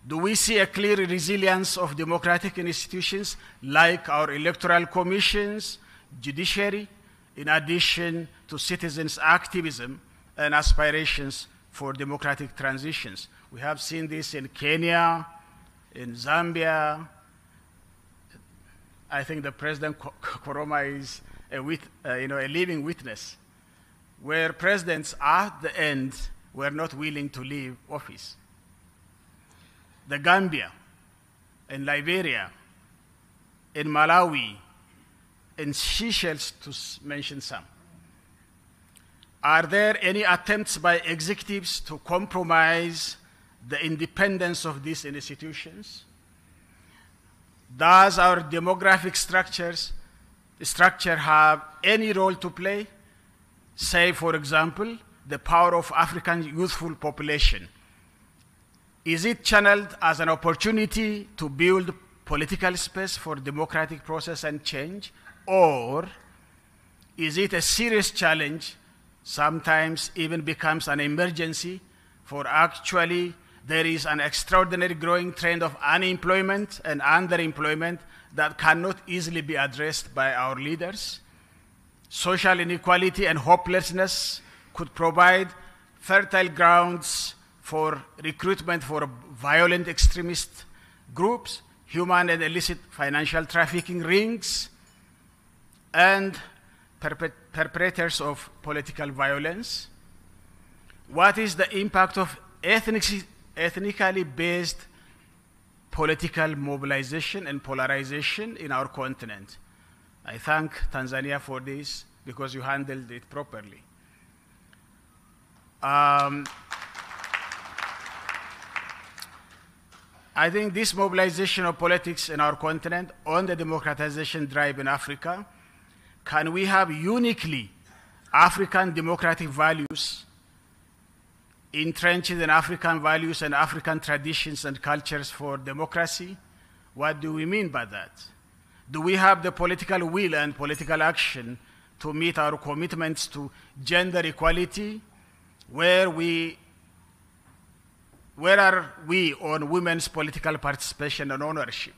Do we see a clear resilience of democratic institutions like our electoral commissions, judiciary, in addition to citizens' activism and aspirations for democratic transitions? We have seen this in Kenya, in Zambia. I think the President Koroma is a living witness, where presidents at the end were not willing to leave office. The Gambia, in Liberia, in Malawi, in Seychelles, to mention some. Are there any attempts by executives to compromise the independence of these institutions? Does our demographic structure have any role to play? Say, for example, the power of African youthful population. Is it channeled as an opportunity to build political space for democratic process and change? Or is it a serious challenge, sometimes even becomes an emergency, for actually there is an extraordinary growing trend of unemployment and underemployment that cannot easily be addressed by our leaders? Social inequality and hopelessness could provide fertile grounds for recruitment for violent extremist groups, human and illicit financial trafficking rings, and perpetrators of political violence. What is the impact of ethnically based political mobilization and polarization in our continent? I thank Tanzania for this because you handled it properly. I think this mobilization of politics in our continent on the democratization drive in Africa, can we have uniquely African democratic values entrenched in African values and African traditions and cultures for democracy? What do we mean by that? Do we have the political will and political action to meet our commitments to gender equality? Where are we on women's political participation and ownership?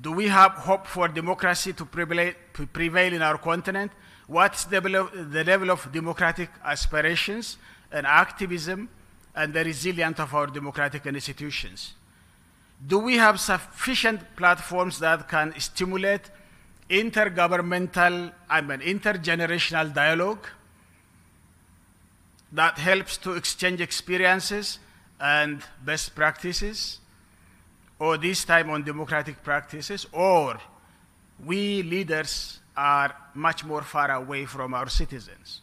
Do we have hope for democracy to prevail in our continent? What's the level of democratic aspirations and activism and the resilience of our democratic institutions? Do we have sufficient platforms that can stimulate intergenerational dialogue that helps to exchange experiences and best practices, or this time on democratic practices, or we leaders are much more far away from our citizens,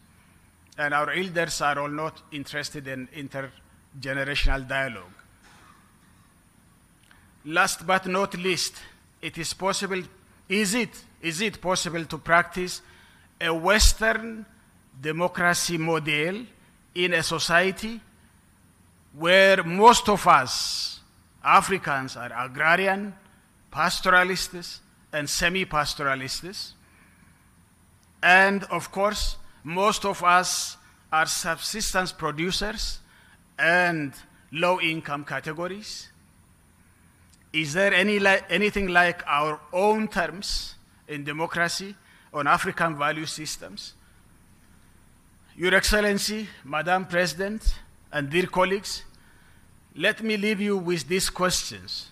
and our elders are all not interested in intergenerational dialogue? Last but not least, is it possible to practice a Western democracy model in a society where most of us Africans are agrarian, pastoralists, and semi-pastoralists, and of course most of us are subsistence producers and low-income categories? Is there anything like our own terms in democracy on African value systems? Your Excellency, Madam President, and dear colleagues, let me leave you with these questions,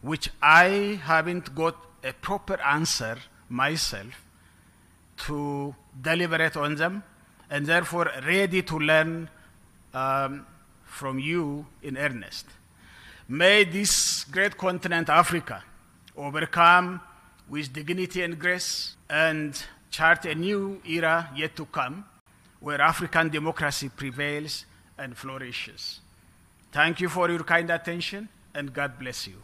which I haven't got a proper answer myself to deliberate on them, and therefore ready to learn from you in earnest. May this great continent, Africa, overcome with dignity and grace and chart a new era yet to come where African democracy prevails and flourishes. Thank you for your kind attention, and God bless you.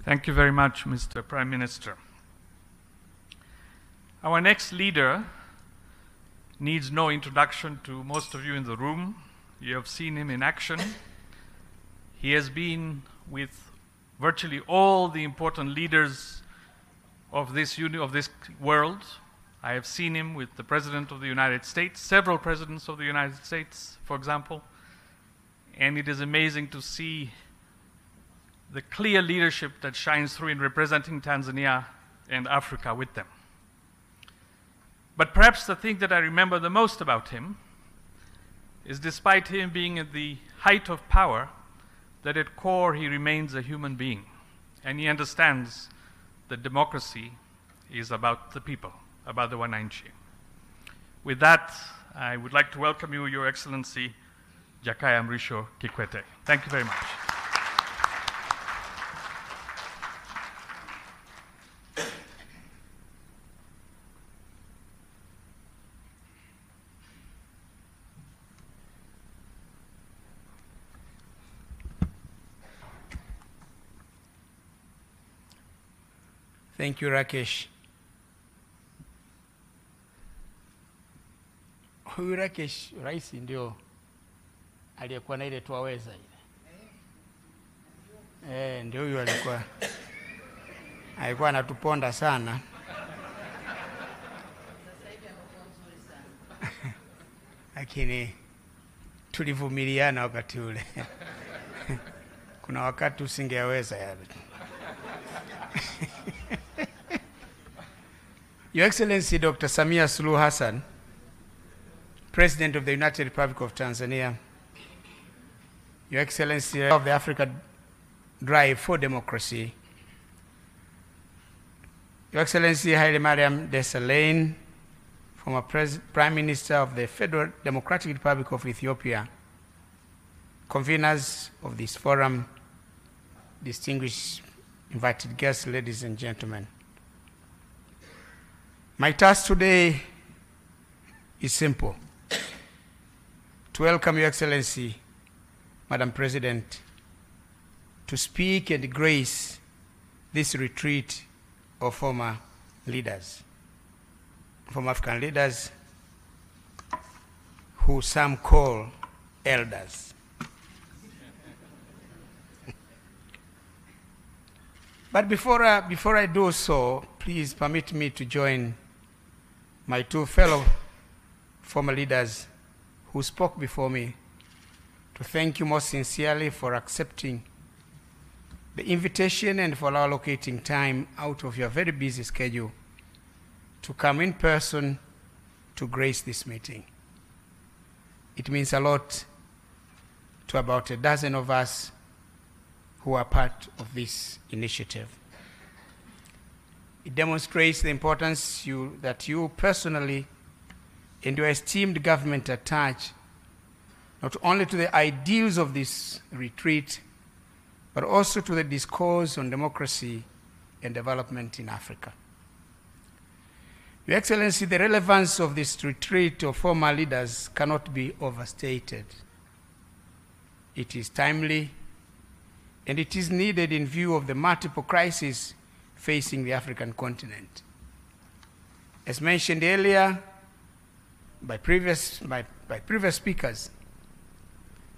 Thank you very much, Mr. Prime Minister. Our next leader needs no introduction to most of you in the room. You have seen him in action. He has been with virtually all the important leaders of this world. I have seen him with the President of the United States, several presidents of the United States, for example, and it is amazing to see the clear leadership that shines through in representing Tanzania and Africa with them. But perhaps the thing that I remember the most about him is, despite him being at the height of power, that at core he remains a human being, and he understands that democracy is about the people, about the Wananchi. With that, I would like to welcome you, Your Excellency, Jakaya Mrisho Kikwete. Thank you very much. Thank you, Rakesh. Huyu Rakesh, Rais ndio aliyekuwa na ile tuwaweza ile. Ndio huyu alikuwa anatuponda sana. Lakini tulivumiliana wakati ule. Kuna wakati usingeweza yale. Your Excellency Dr. Samia Suluhu Hassan, President of the United Republic of Tanzania, Your Excellency of the Africa Drive for Democracy, Your Excellency Haile Mariam Desalegn, former Prime Minister of the Federal Democratic Republic of Ethiopia, conveners of this forum, distinguished invited guests, ladies and gentlemen. My task today is simple: to welcome Your Excellency, Madam President, to speak and grace this retreat of former leaders, former African leaders who some call elders. But before I do so, please permit me to join my two fellow former leaders who spoke before me to thank you most sincerely for accepting the invitation and for allocating time out of your very busy schedule to come in person to grace this meeting. It means a lot to about a dozen of us who are part of this initiative. It demonstrates the importance that you personally and your esteemed government attach not only to the ideals of this retreat, but also to the discourse on democracy and development in Africa. Your Excellency, the relevance of this retreat of former leaders cannot be overstated. It is timely, and it is needed in view of the multiple crises facing the African continent. As mentioned earlier by previous speakers,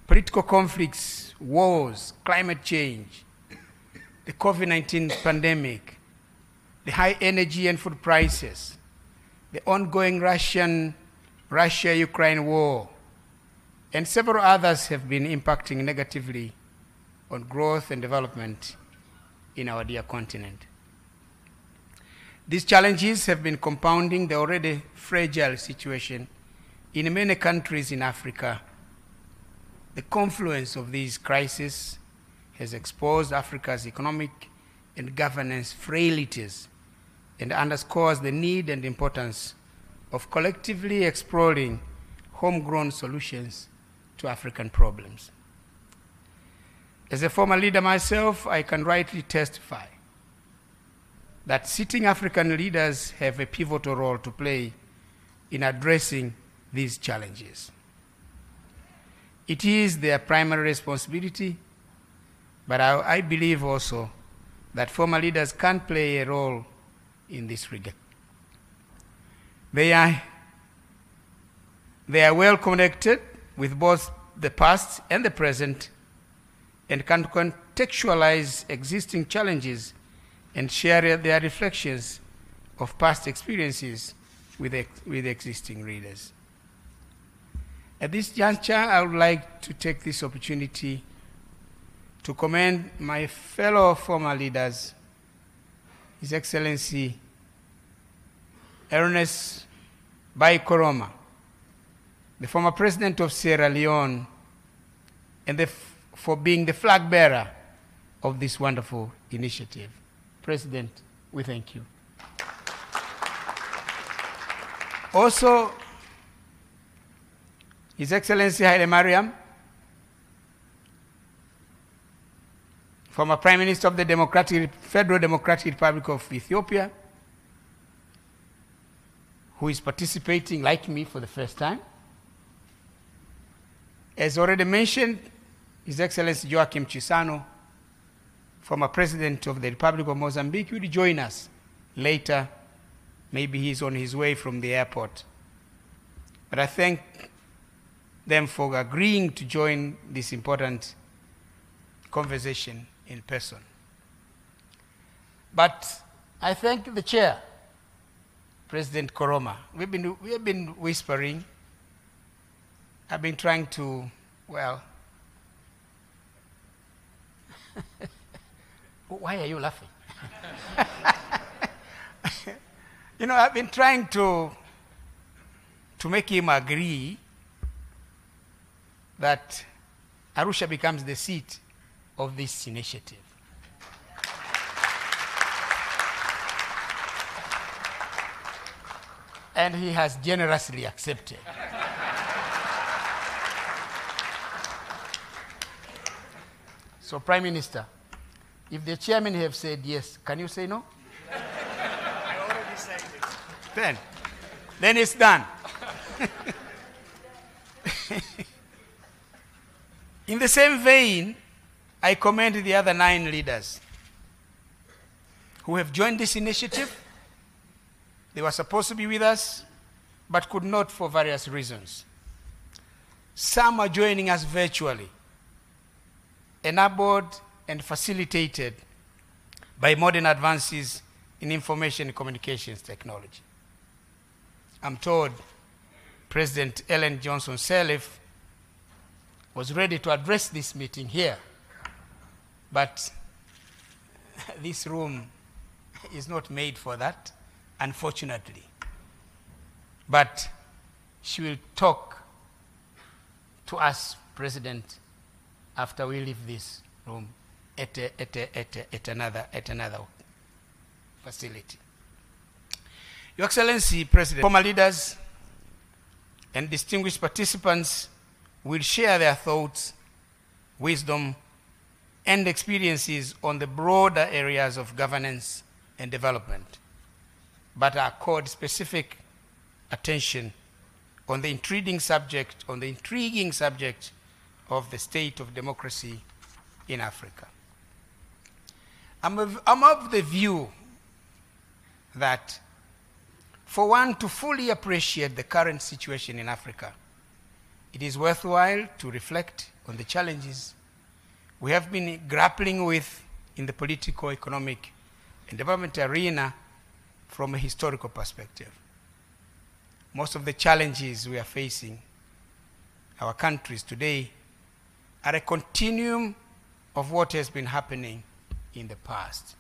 political conflicts, wars, climate change, the COVID-19 pandemic, the high energy and food prices, the ongoing Russia-Ukraine war, and several others have been impacting negatively on growth and development in our dear continent. These challenges have been compounding the already fragile situation in many countries in Africa. The confluence of these crises has exposed Africa's economic and governance frailties and underscores the need and importance of collectively exploring homegrown solutions to African problems. As a former leader myself, I can rightly testify that sitting African leaders have a pivotal role to play in addressing these challenges. It is their primary responsibility, but I believe also that former leaders can play a role in this regard. They are well connected with both the past and the present and can contextualize existing challenges and share their reflections of past experiences with existing readers. At this juncture, I would like to take this opportunity to commend my fellow former leaders, His Excellency Ernest Bai Koroma, the former president of Sierra Leone, and for being the flag bearer of this wonderful initiative. President, we thank you. Also, His Excellency Haile Mariam, former Prime Minister of the Federal Democratic Republic of Ethiopia, who is participating, like me, for the first time. As already mentioned, His Excellency Joachim Chissano, former President of the Republic of Mozambique, will join us later. Maybe he's on his way from the airport. But I thank them for agreeing to join this important conversation in person. But I thank the chair, President Koroma. We have been whispering. I've been trying to, well, why are you laughing? You know, I've been trying to make him agree that Arusha becomes the seat of this initiative. And he has generously accepted. So, Prime Minister, if the chairman have said yes, can you say no? I already said it. Then it's done. In the same vein, I commend the other 9 leaders who have joined this initiative. They were supposed to be with us, but could not for various reasons. Some are joining us virtually, enabled and facilitated by modern advances in information and communications technology. I'm told President Ellen Johnson Sirleaf was ready to address this meeting here, but this room is not made for that, unfortunately. But she will talk to us, President, after we leave this room at another facility. Your Excellency, President, former leaders and distinguished participants will share their thoughts, wisdom, and experiences on the broader areas of governance and development, but accord specific attention on the intriguing subject of the state of democracy in Africa. I'm of the view that for one to fully appreciate the current situation in Africa, it is worthwhile to reflect on the challenges we have been grappling with in the political, economic, and development arena from a historical perspective. most of the challenges we are facing, our countries today, are a continuum of what has been happening in the past.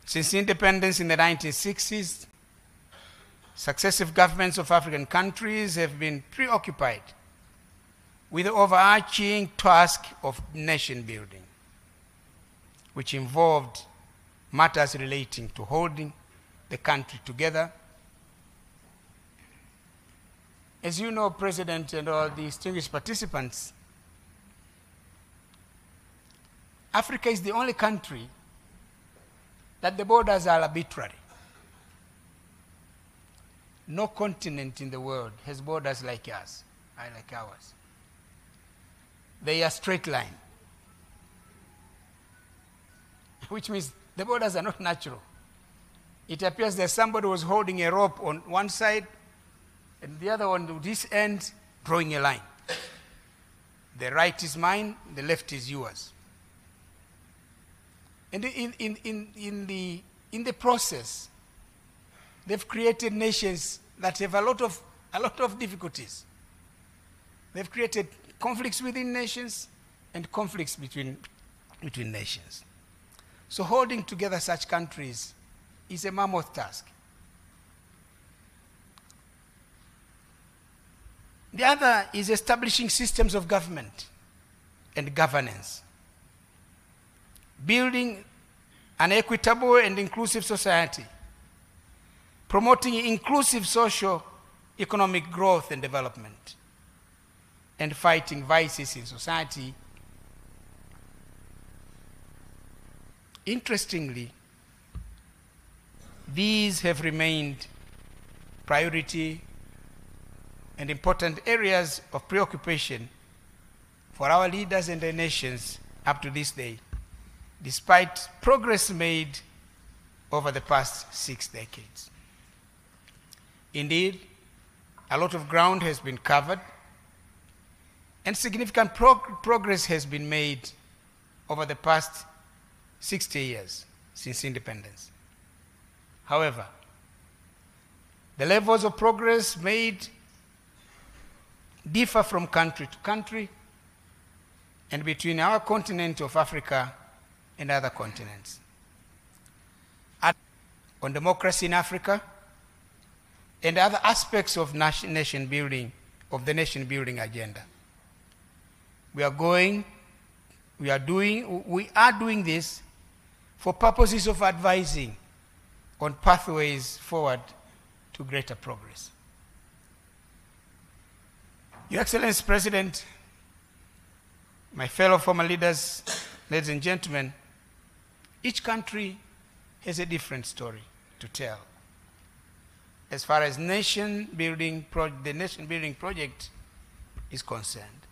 Since independence in the 1960s, successive governments of African countries have been preoccupied with the overarching task of nation building, which involved matters relating to holding the country together. As you know, President and all the distinguished participants, Africa is the only country that the borders are arbitrary. No continent in the world has borders like us, like ours. They are straight line, which means the borders are not natural. It appears that somebody was holding a rope on one side and the other one with this end drawing a line. The right is mine, the left is yours. And in the process, they've created nations that have a lot of difficulties. They've created conflicts within nations and conflicts between nations. So holding together such countries is a mammoth task. The other is establishing systems of government and governance, building an equitable and inclusive society, promoting inclusive social economic growth and development, and fighting vices in society. Interestingly, these have remained priority and important areas of preoccupation for our leaders and their nations up to this day, despite progress made over the past 6 decades. Indeed, a lot of ground has been covered, and significant progress has been made over the past 60 years since independence. However, the levels of progress made differ from country to country and between our continent of Africa and other continents. On democracy in Africa and other aspects of nation building, of the nation building agenda. We are doing this for purposes of advising on pathways forward to greater progress. Your Excellency President, my fellow former leaders, ladies and gentlemen, each country has a different story to tell as far as the nation building project is concerned.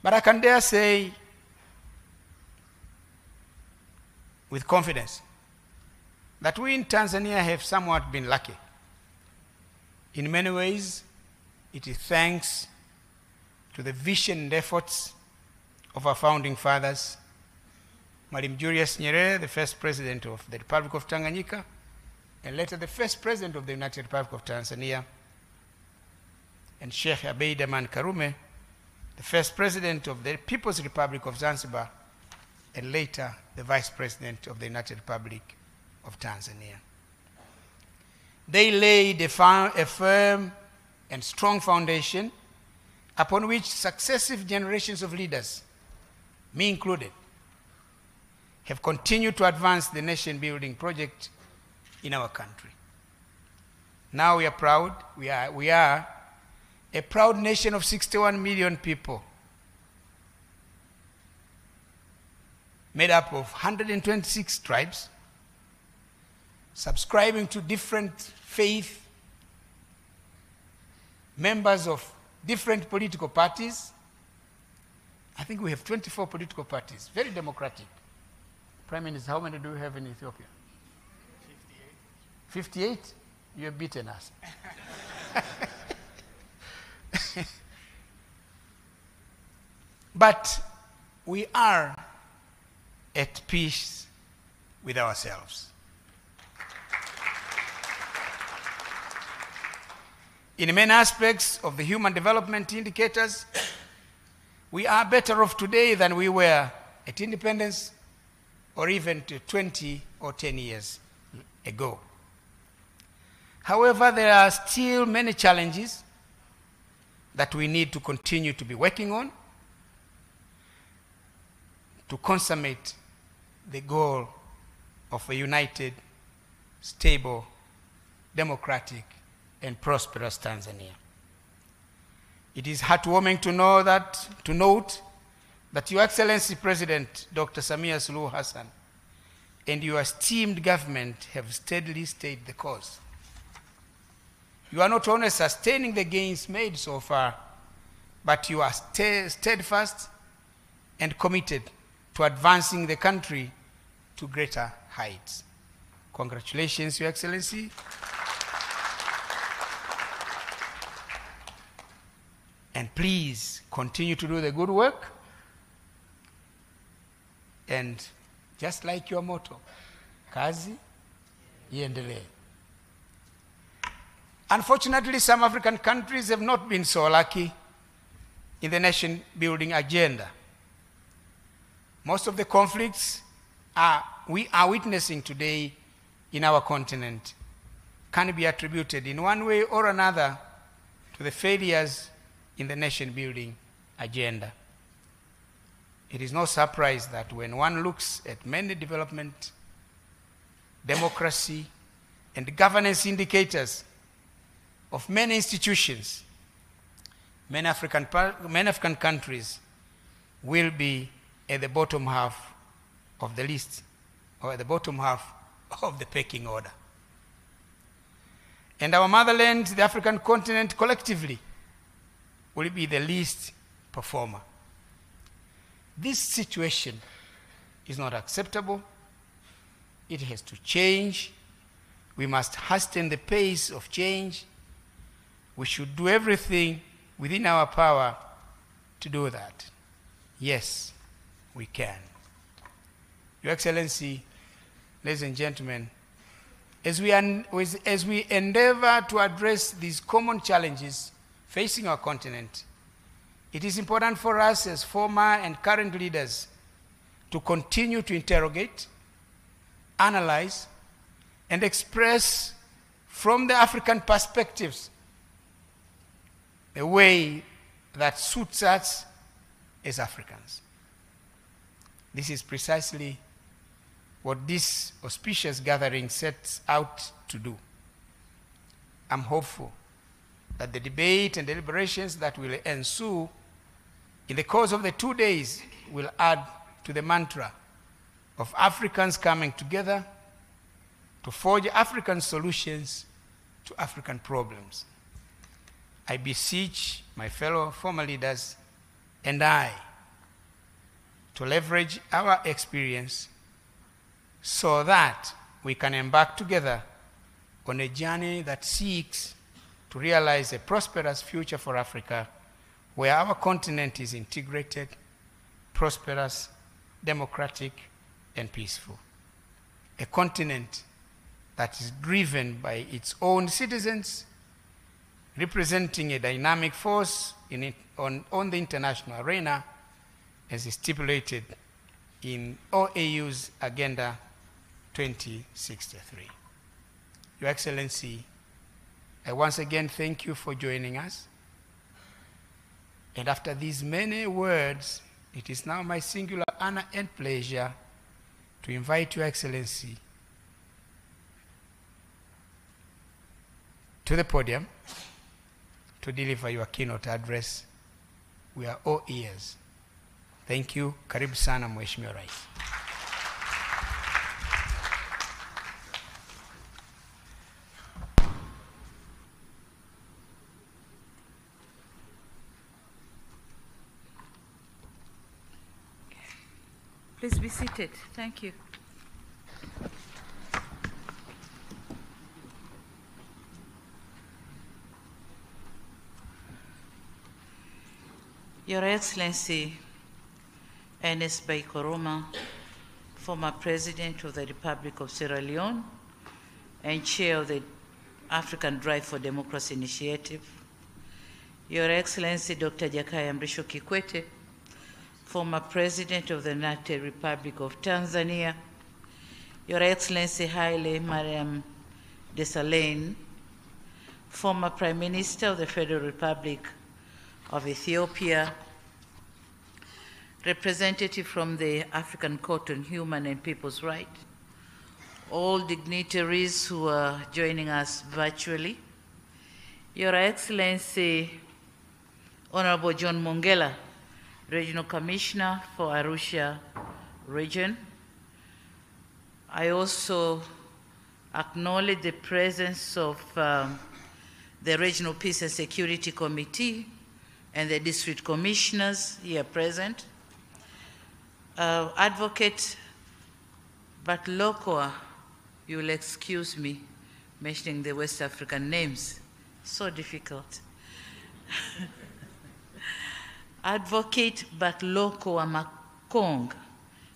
But I can dare say with confidence that we in Tanzania have somewhat been lucky. In many ways, it is thanks to the vision and efforts of our founding fathers, Mwalimu Julius Nyerere, the first president of the Republic of Tanganyika, and later the first president of the United Republic of Tanzania, and Sheikh Abeid Aman Karume, the first president of the People's Republic of Zanzibar, and later the vice president of the United Republic of Tanzania. They laid a firm and strong foundation upon which successive generations of leaders, me included, have continued to advance the nation building project in our country. Now we are proud, we are a proud nation of 61 million people, made up of 126 tribes, subscribing to different faith, members of different political parties. I think we have 24 political parties, very democratic. Prime Minister, how many do we have in Ethiopia? 58. 58? You have beaten us. But we are at peace with ourselves. In many aspects of the human development indicators, we are better off today than we were at independence or even 20 or 10 years ago. However, there are still many challenges that we need to continue to be working on to consummate the goal of a united, stable, democratic, and prosperous Tanzania. It is heartwarming to note that Your Excellency President Dr. Samia Suluhu Hassan and your esteemed government have steadily stayed the course. You are not only sustaining the gains made so far, but you are steadfast and committed to advancing the country to greater heights. Congratulations, Your Excellency. And please continue to do the good work. And just like your motto, kazi iendelee. Unfortunately, some African countries have not been so lucky in the nation-building agenda. Most of the conflicts we are witnessing today in our continent can be attributed in one way or another to the failures in the nation-building agenda. It is no surprise that when one looks at many development, democracy, and governance indicators of many institutions, many African countries will be at the bottom half of the list, or at the bottom half of the pecking order. And our motherland, the African continent, collectively will be the least performer. This situation is not acceptable. It has to change. We must hasten the pace of change. We should do everything within our power to do that. Yes, we can. Your Excellency, ladies and gentlemen, as we endeavor to address these common challenges facing our continent, it is important for us as former and current leaders to continue to interrogate, analyze, and express from the African perspectives a way that suits us as Africans. This is precisely what this auspicious gathering sets out to do. I'm hopeful that the debate and deliberations that will ensue in the course of the 2 days will add to the mantra of Africans coming together to forge African solutions to African problems. I beseech my fellow former leaders and I to leverage our experience so that we can embark together on a journey that seeks to realize a prosperous future for Africa, where our continent is integrated, prosperous, democratic, and peaceful. A continent that is driven by its own citizens, representing a dynamic force on the international arena, as is stipulated in OAU's Agenda 2063. Your Excellency, I once again thank you for joining us. And after these many words, it is now my singular honor and pleasure to invite Your Excellency to the podium to deliver your keynote address. We are all ears. Thank you. Karibu sana Mheshimiwa Rais. Please be seated. Thank you. Your Excellency, Ernest Bai Koroma, former President of the Republic of Sierra Leone and Chair of the African Drive for Democracy Initiative, Your Excellency Dr. Jakaya Mrisho Kikwete, former President of the United Republic of Tanzania, Your Excellency Haile Mariam Desalegn, former Prime Minister of the Federal Republic of Ethiopia, representative from the African Court on Human and People's Rights, all dignitaries who are joining us virtually, Your Excellency Honorable John Mongela, Regional Commissioner for Arusha Region. I also acknowledge the presence of the Regional Peace and Security Committee and the district commissioners here present. Advocate Batlokoa, you will excuse me mentioning the West African names, so difficult. Advocate Batlokoa Makong,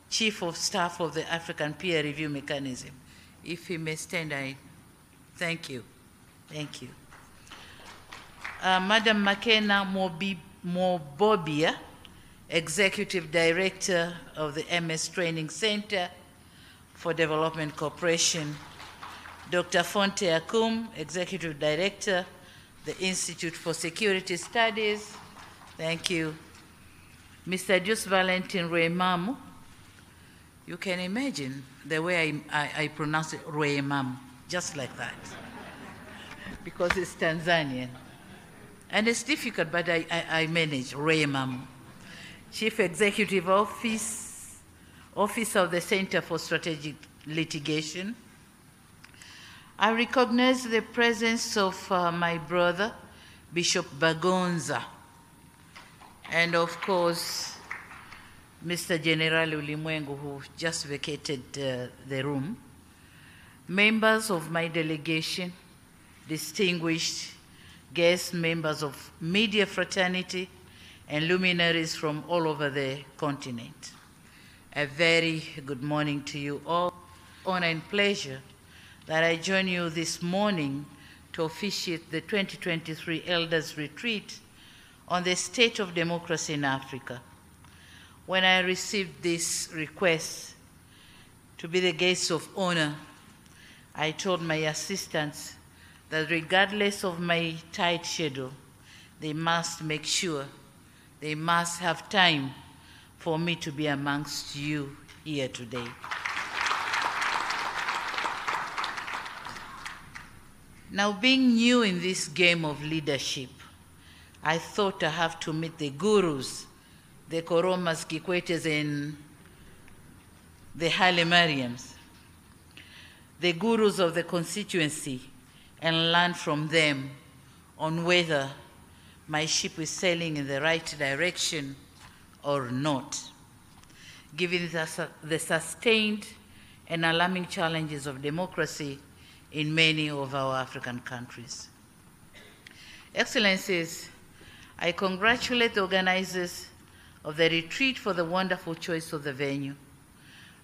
Chief of Staff of the African Peer Review Mechanism. If he may stand, I thank you. Thank you. Madam Makena Mobobia, Executive Director of the MS Training Center for Development Cooperation. Dr. Fonte Akum, Executive Director, the Institute for Security Studies. Thank you. Mr. Jus Valentin Ruemamu, you can imagine the way I pronounce it, Ruemamu, just like that, because it's Tanzanian. And it's difficult, but I manage, Ruemamu. Chief Executive Officer of the Center for Strategic Litigation. I recognize the presence of my brother, Bishop Bagonza, and of course, Mr. General Ulimwengu, who just vacated the room, members of my delegation, distinguished guests, members of media fraternity, and luminaries from all over the continent. A very good morning to you all. Honor and pleasure that I join you this morning to officiate the 2023 Elders Retreat on the state of democracy in Africa. When I received this request to be the guest of honor, I told my assistants that regardless of my tight schedule, they must make sure, they must have time for me to be amongst you here today. Now, being new in this game of leadership, I thought I have to meet the gurus, the Koromas, Kikwetes, and the Haile Mariams, the gurus of the constituency, and learn from them on whether my ship is sailing in the right direction or not, given the sustained and alarming challenges of democracy in many of our African countries. Excellencies, I congratulate the organizers of the retreat for the wonderful choice of the venue.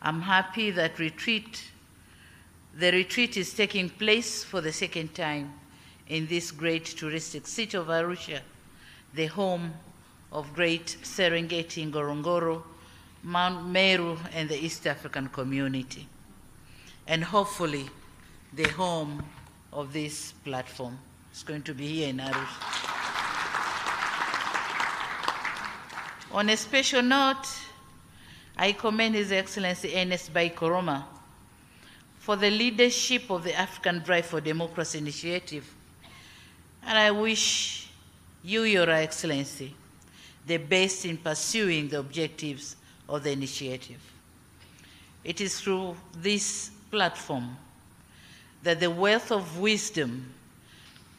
I'm happy that the retreat is taking place for the second time in this great touristic city of Arusha, the home of great Serengeti, Ngorongoro, Mount Meru, and the East African community, and hopefully the home of this platform. It's going to be here in Arusha. On a special note, I commend His Excellency Ernest Bai Koroma for the leadership of the African Drive for Democracy Initiative, and I wish you, Your Excellency, the best in pursuing the objectives of the initiative. It is through this platform that the wealth of wisdom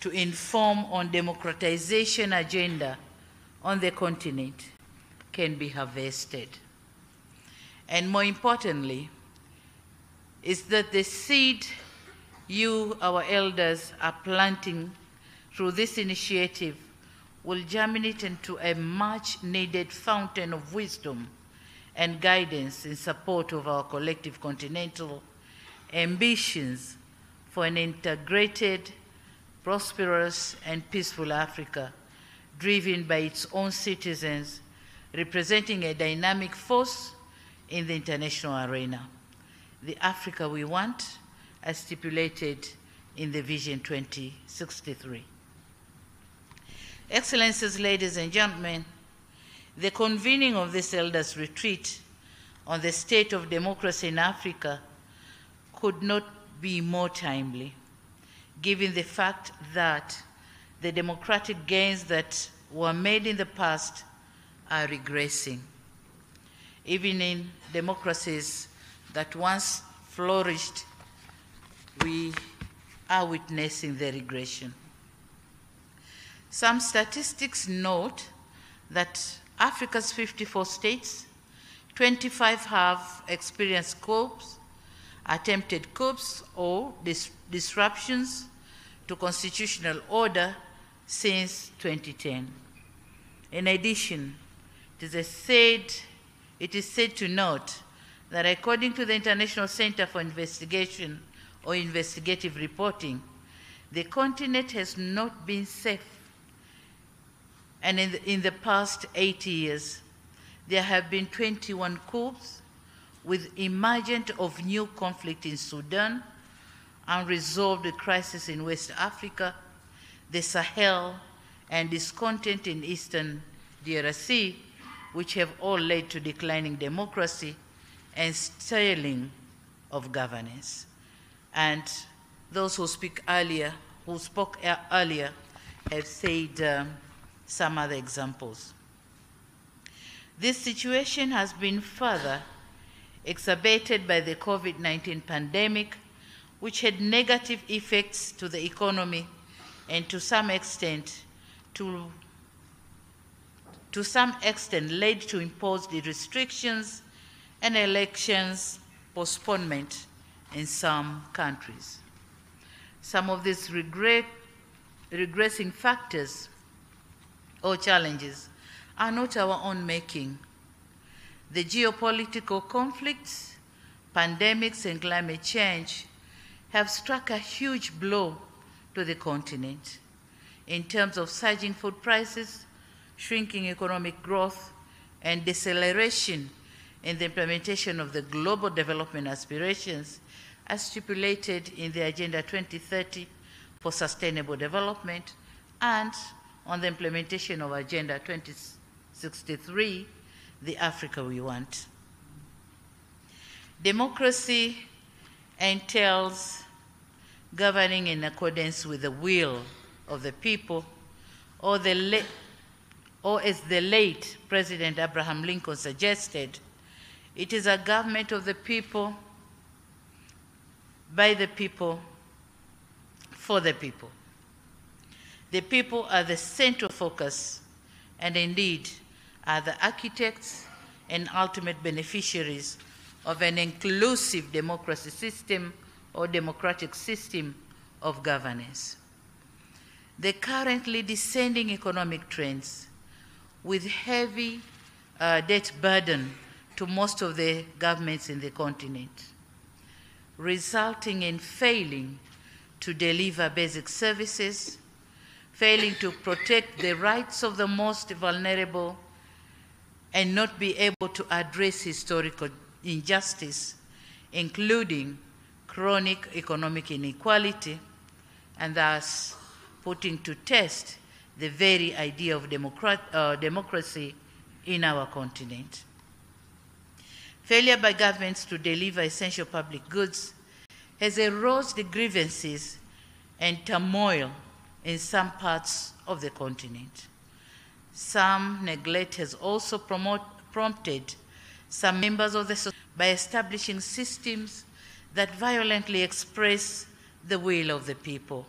to inform on democratization agenda on the continent can be harvested. And more importantly, is that the seed you, our elders, are planting through this initiative will germinate into a much-needed fountain of wisdom and guidance in support of our collective continental ambitions for an integrated prosperous and peaceful Africa, driven by its own citizens, representing a dynamic force in the international arena. The Africa we want, as stipulated in the Vision 2063. Excellencies, ladies and gentlemen, the convening of this elders' retreat on the state of democracy in Africa could not be more timely, given the fact that the democratic gains that were made in the past are regressing. Even in democracies that once flourished, we are witnessing the regression. Some statistics note that Africa's 54 states, 25 have experienced coups, attempted coups, or disruptions to constitutional order since 2010. In addition, it is said to note that according to the International Center for Investigation or Investigative Reporting, the continent has not been safe. And in the past 80 years, there have been 21 coups, with emergence of new conflict in Sudan, unresolved crisis in West Africa, the Sahel, and discontent in Eastern DRC, which have all led to declining democracy and stalling of governance. And those who spoke earlier have said some other examples. This situation has been further exacerbated by the COVID-19 pandemic, which had negative effects to the economy and to some extent led to imposed restrictions and elections postponement in some countries. Some of these regressing factors or challenges are not our own making. The geopolitical conflicts, pandemics, and climate change have struck a huge blow to the continent in terms of surging food prices, shrinking economic growth, and deceleration in the implementation of the global development aspirations as stipulated in the Agenda 2030 for Sustainable Development and on the implementation of Agenda 2063, the Africa we want. Democracy entails governing in accordance with the will of the people, or as the late President Abraham Lincoln suggested, it is a government of the people, by the people, for the people. The people are the central focus and indeed are the architects and ultimate beneficiaries of an inclusive democracy system or democratic system of governance. The currently descending economic trends with heavy debt burden to most of the governments in the continent, resulting in failing to deliver basic services, failing to protect the rights of the most vulnerable, and not be able to address historical injustice, including chronic economic inequality, and thus putting to test the very idea of democracy in our continent. Failure by governments to deliver essential public goods has eroded grievances and turmoil in some parts of the continent. Some neglect has also prompted some members of the society by establishing systems that violently express the will of the people.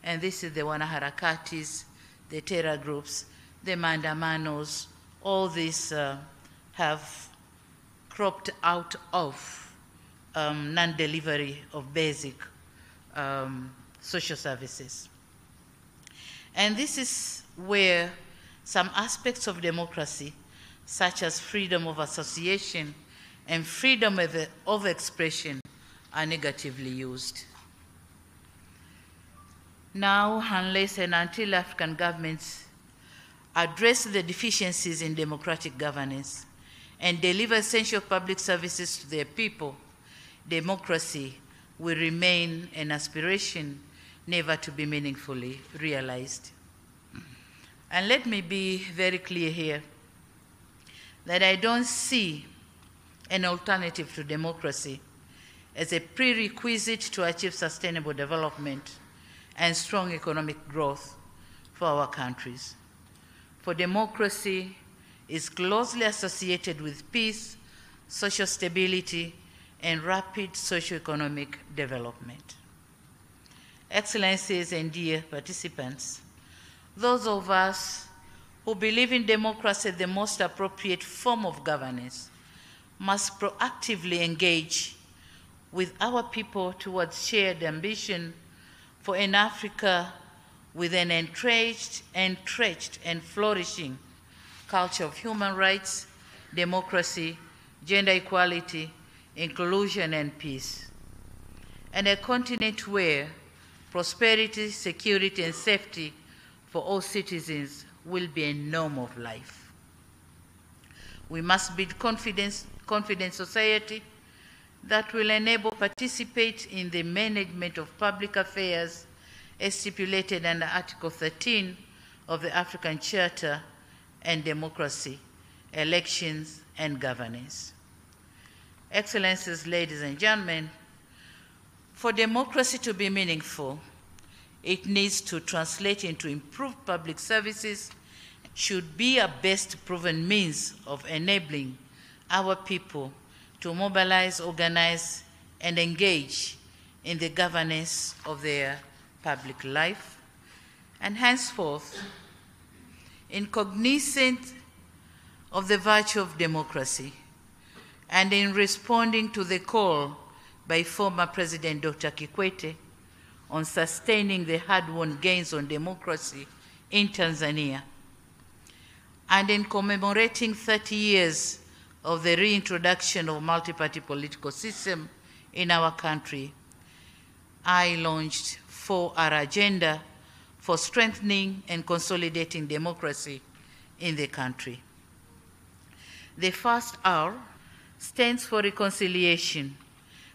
And this is the wanaharakatis, the terror groups, the mandamanos, all these have cropped out of non-delivery of basic social services. And this is where some aspects of democracy, such as freedom of association and freedom of expression, are negatively used. Now, unless and until African governments address the deficiencies in democratic governance and deliver essential public services to their people, democracy will remain an aspiration never to be meaningfully realized. And let me be very clear here that I don't see an alternative to democracy as a prerequisite to achieve sustainable development and strong economic growth for our countries. For democracy is closely associated with peace, social stability, and rapid socio-economic development. Excellencies and dear participants, those of us who believe in democracy as the most appropriate form of governance must proactively engage with our people towards shared ambition for an Africa with an entrenched, and flourishing culture of human rights, democracy, gender equality, inclusion, and peace, and a continent where prosperity, security, and safety for all citizens will be a norm of life. We must build confident society that will enable participate in the management of public affairs as stipulated under Article 13 of the African Charter and democracy, elections, and governance. Excellencies, ladies and gentlemen, for democracy to be meaningful, it needs to translate into improved public services, should be a best proven means of enabling our people to mobilize, organize, and engage in the governance of their public life. And henceforth, in cognizant of the virtue of democracy, and in responding to the call by former President Dr. Kikwete on sustaining the hard-won gains on democracy in Tanzania, and in commemorating 30 years of the reintroduction of multi-party political system in our country, I launched our agenda for strengthening and consolidating democracy in the country. The first R stands for reconciliation,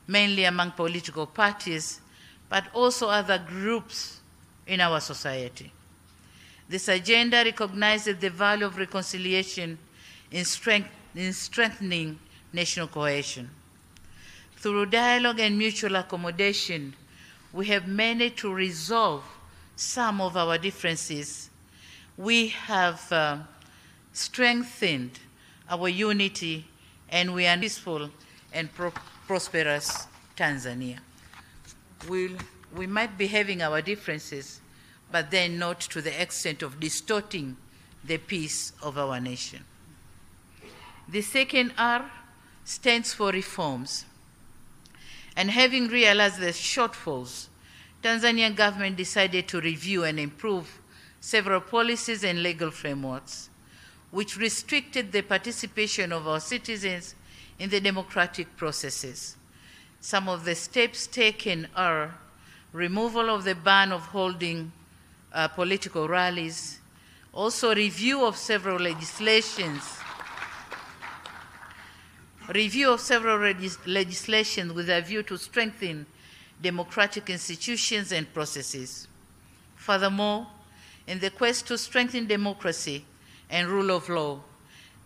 mainly among political parties, but also other groups in our society. This agenda recognizes the value of reconciliation in strengthening national cohesion. Through dialogue and mutual accommodation, we have managed to resolve some of our differences. We have strengthened our unity, and we are peaceful and prosperous Tanzania. We might be having our differences, but then not to the extent of distorting the peace of our nation. The second R stands for reforms. And having realized the shortfalls, Tanzanian government decided to review and improve several policies and legal frameworks, which restricted the participation of our citizens in the democratic processes. Some of the steps taken are removal of the ban of holding political rallies, also review of several legislations with a view to strengthen democratic institutions and processes. Furthermore, in the quest to strengthen democracy and rule of law,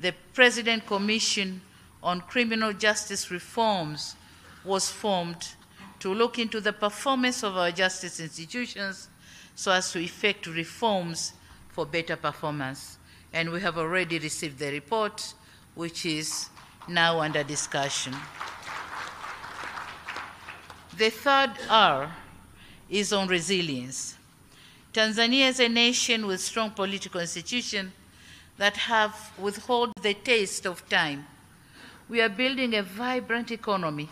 the President Commission on Criminal Justice Reforms was formed to look into the performance of our justice institutions so as to effect reforms for better performance. And we have already received the report, which is now under discussion. The third R is on resilience. Tanzania is a nation with strong political institutions that have withheld the taste of time. We are building a vibrant economy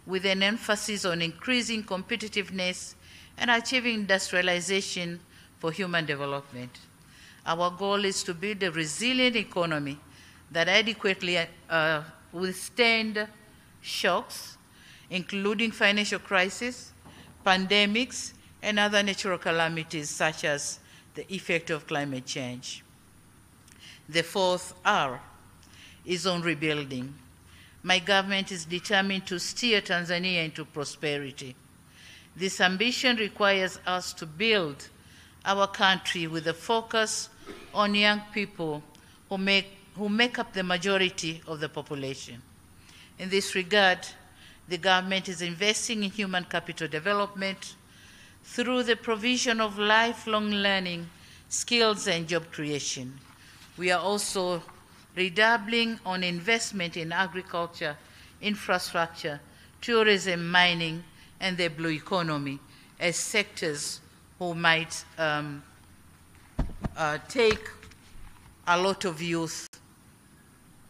with an emphasis on increasing competitiveness and achieving industrialization for human development. Our goal is to build a resilient economy that adequately withstand shocks, including financial crisis, pandemics, and other natural calamities such as the effect of climate change. The fourth R is on rebuilding. My government is determined to steer Tanzania into prosperity. This ambition requires us to build our country with a focus on young people who make up the majority of the population. In this regard, the government is investing in human capital development through the provision of lifelong learning, skills, and job creation. We are also redoubling on investment in agriculture, infrastructure, tourism, mining, and the blue economy as sectors who might take a lot of youth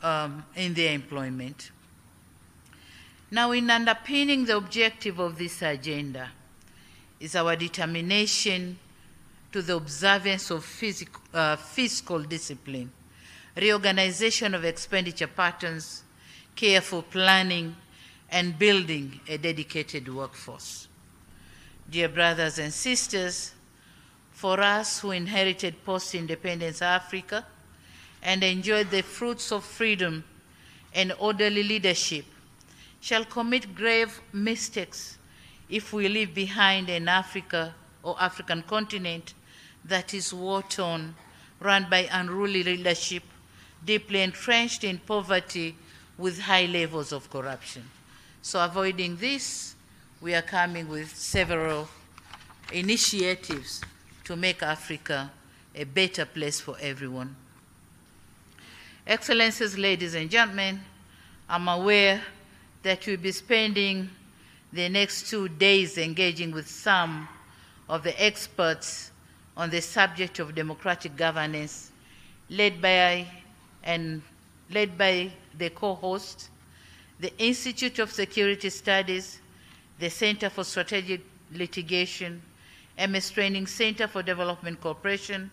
in their employment. Now, in underpinning the objective of this agenda is our determination to the observance of fiscal discipline, reorganization of expenditure patterns, careful planning, and building a dedicated workforce. Dear brothers and sisters, for us who inherited post-independence Africa and enjoyed the fruits of freedom and orderly leadership, shall commit grave mistakes if we leave behind an Africa or African continent that is war-torn, run by unruly leadership, deeply entrenched in poverty with high levels of corruption. So avoiding this, we are coming with several initiatives to make Africa a better place for everyone. Excellencies, ladies and gentlemen, I'm aware that we'll be spending the next 2 days engaging with some of the experts on the subject of democratic governance, led by the co-host, the Institute of Security Studies, the Center for Strategic Litigation, MS Training Center for Development Cooperation,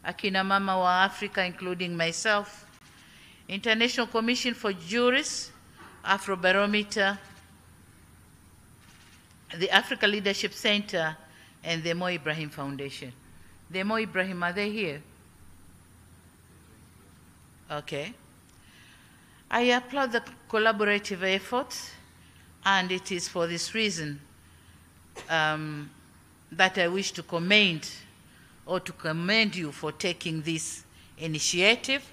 Akina Mama wa Africa, including myself, International Commission for Jurists, Afrobarometer, the Africa Leadership Center, and the Mo Ibrahim Foundation. The Mo Ibrahim, are they here? Okay. I applaud the collaborative efforts, and it is for this reason that I wish to commend you for taking this initiative,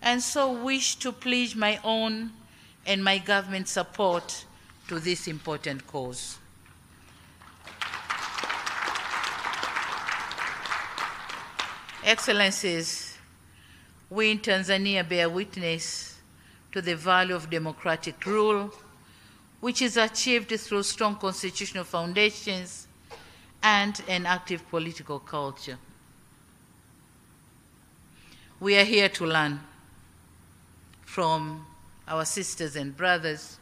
and so wish to pledge my own and my government support to this important cause. Excellencies, we in Tanzania bear witness to the value of democratic rule, which is achieved through strong constitutional foundations and an active political culture. We are here to learn from our sisters and brothers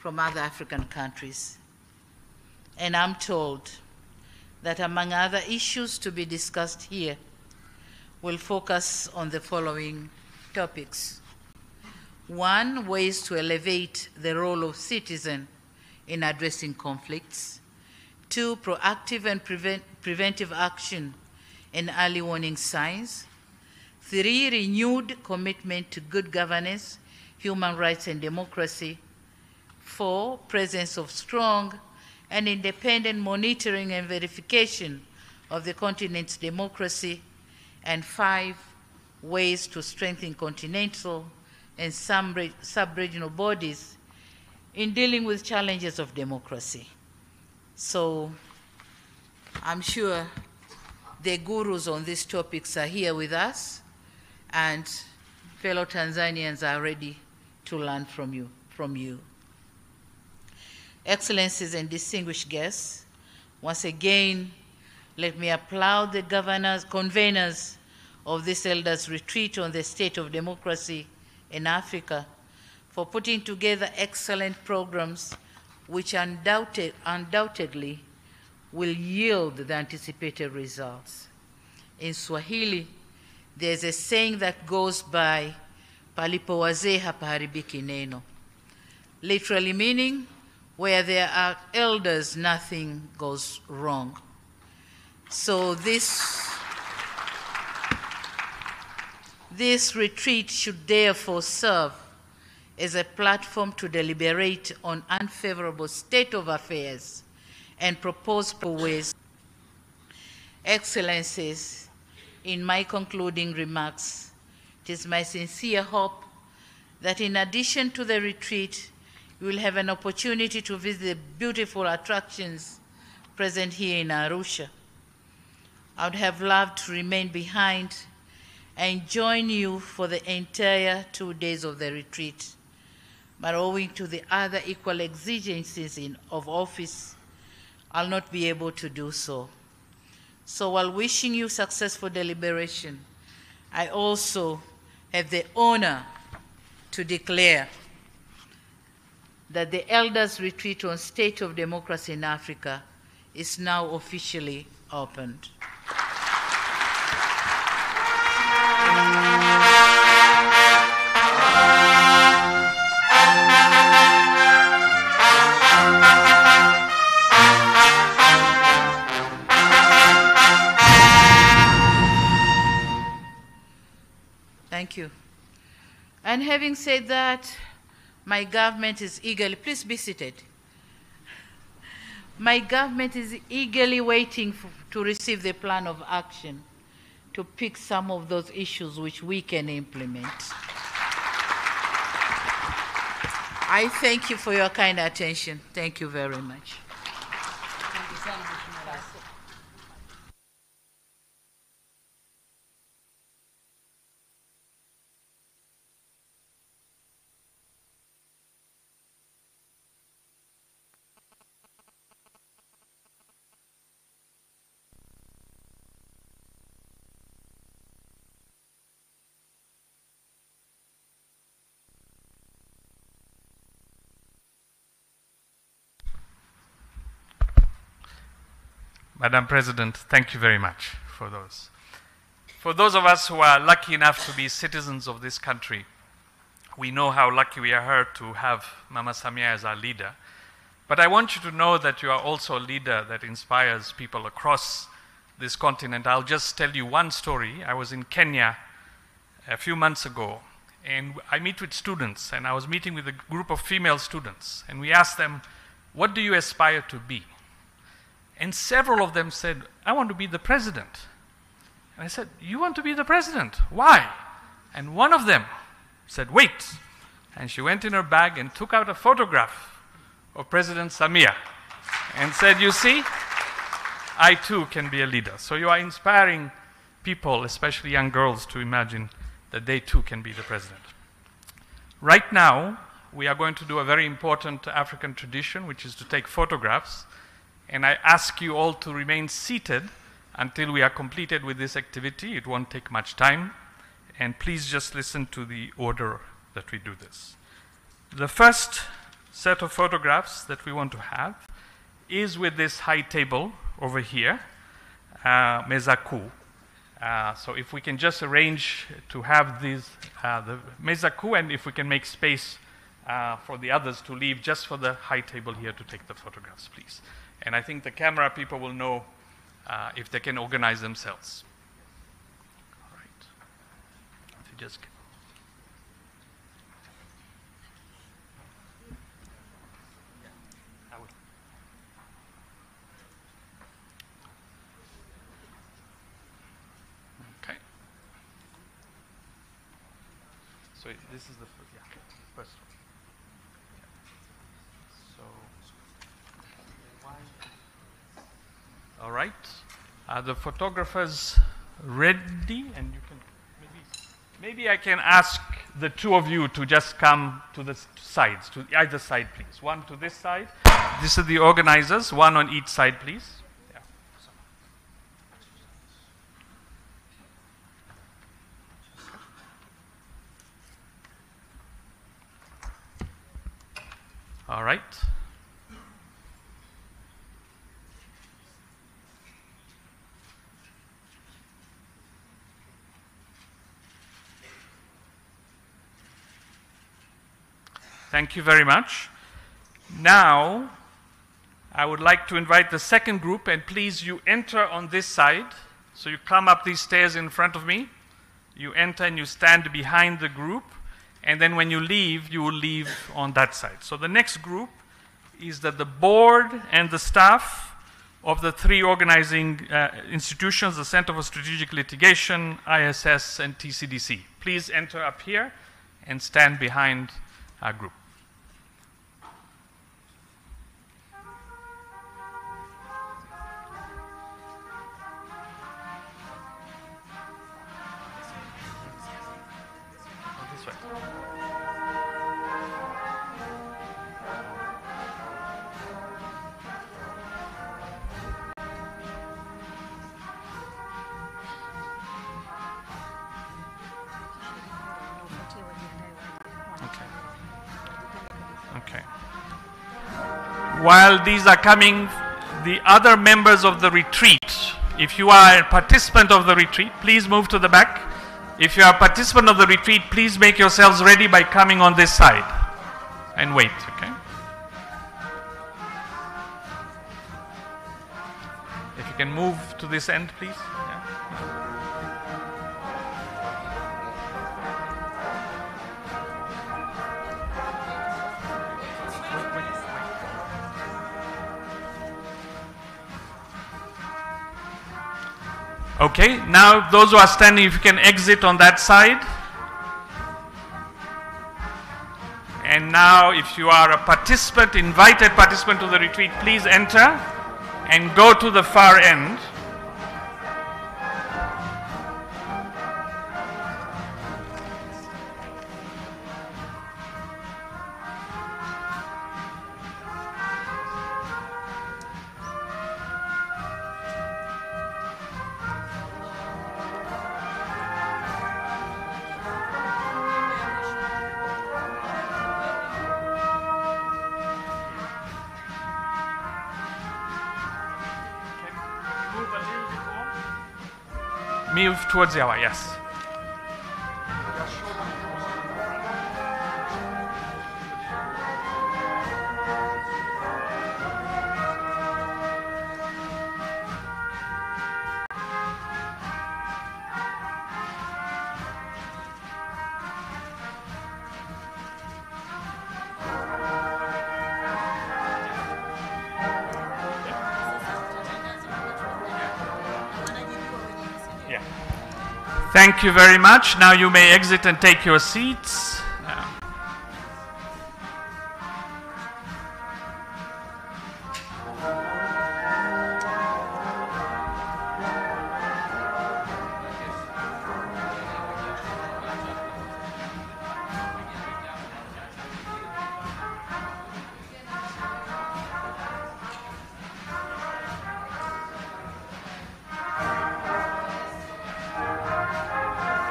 from other African countries. And I'm told that among other issues to be discussed here, we'll focus on the following topics. 1, ways to elevate the role of citizen in addressing conflicts. 2, proactive and preventive action and early warning signs. 3, renewed commitment to good governance, human rights, and democracy. 4, presence of strong and independent monitoring and verification of the continent's democracy. And 5, ways to strengthen continental and sub-regional bodies in dealing with challenges of democracy. So I'm sure the gurus on these topics are here with us, and fellow Tanzanians are ready to learn from you. Excellencies and distinguished guests, once again, let me applaud the conveners of this elders' retreat on the state of democracy in Africa for putting together excellent programs which undoubtedly will yield the anticipated results. In Swahili, there's a saying that goes by, palipo wazee hapaharibiki neno, literally meaning, where there are elders, nothing goes wrong. So this retreat should therefore serve as a platform to deliberate on unfavorable state of affairs and propose ways. Excellencies, in my concluding remarks, it is my sincere hope that in addition to the retreat, you will have an opportunity to visit the beautiful attractions present here in Arusha. I would have loved to remain behind and join you for the entire 2 days of the retreat, but owing to the other equal exigencies of office, I'll not be able to do so. So while wishing you successful deliberation, I also have the honor to declare that the Elders Retreat on State of Democracy in Africa is now officially opened. Thank you. And having said that, my government is eagerly, please be seated. My government is eagerly waiting to receive the plan of action to pick some of those issues which we can implement. I thank you for your kind attention. Thank you very much. Madam President, thank you very much for those. For those of us who are lucky enough to be citizens of this country, we know how lucky we are to have Mama Samia as our leader. But I want you to know that you are also a leader that inspires people across this continent. I'll just tell you one story. I was in Kenya a few months ago, and I meet with students, and I was meeting with a group of female students, and we asked them, what do you aspire to be? And several of them said, I want to be the president. And I said, you want to be the president? Why? And one of them said, wait. And she went in her bag and took out a photograph of President Samia and said, you see, I too can be a leader. So you are inspiring people, especially young girls, to imagine that they too can be the president. Right now, we are going to do a very important African tradition, which is to take photographs. And I ask you all to remain seated until we are completed with this activity. It won't take much time. And please just listen to the order that we do this. The first set of photographs that we want to have is with this high table over here, meza kuu. So if we can just arrange to have these, the meza kuu, and if we can make space for the others to leave just for the high table here to take the photographs, please. And I think the camera people will know if they can organize themselves. All right. If you just I will. Okay. So this is the first one. All right. Are the photographers ready? And you can maybe I can ask the two of you to just come to the sides, to either side, please. One to this side. These are the organizers. One on each side, please. Yeah. All right. Thank you very much. Now, I would like to invite the second group, and please, you enter on this side. So you come up these stairs in front of me, you enter and you stand behind the group, and then when you leave, you will leave on that side. So the next group is that the board and the staff of the three organizing institutions, the Center for Strategic Litigation, ISS, and TCDC. Please enter up here and stand behind our group. While these are coming, the other members of the retreat, if you are a participant of the retreat, please move to the back. If you are a participant of the retreat, please make yourselves ready by coming on this side and wait, okay? If you can move to this end, please. Okay, now those who are standing, if you can exit on that side. And now if you are a participant, invited participant to the retreat, please enter and go to the far end. Move towards Yawa, yes. Thank you very much. Now you may exit and take your seats.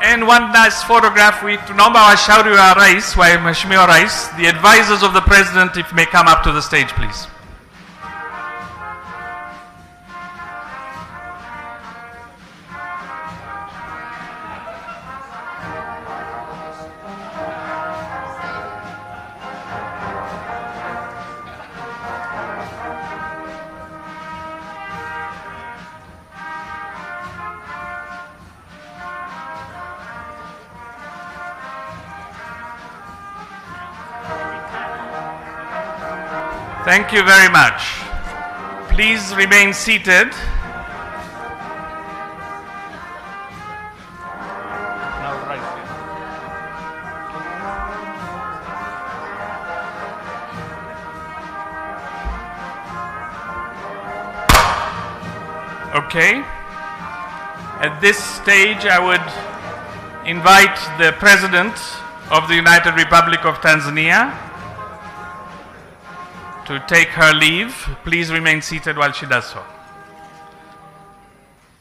And one nice photograph with tunaomba washauri wa Rais, wa Mheshimiwa Rais, the advisors of the President, if may come up to the stage, please. Thank you very much. Please remain seated. Okay. At this stage, I would invite the President of the United Republic of Tanzania to take her leave. Please remain seated while she does so.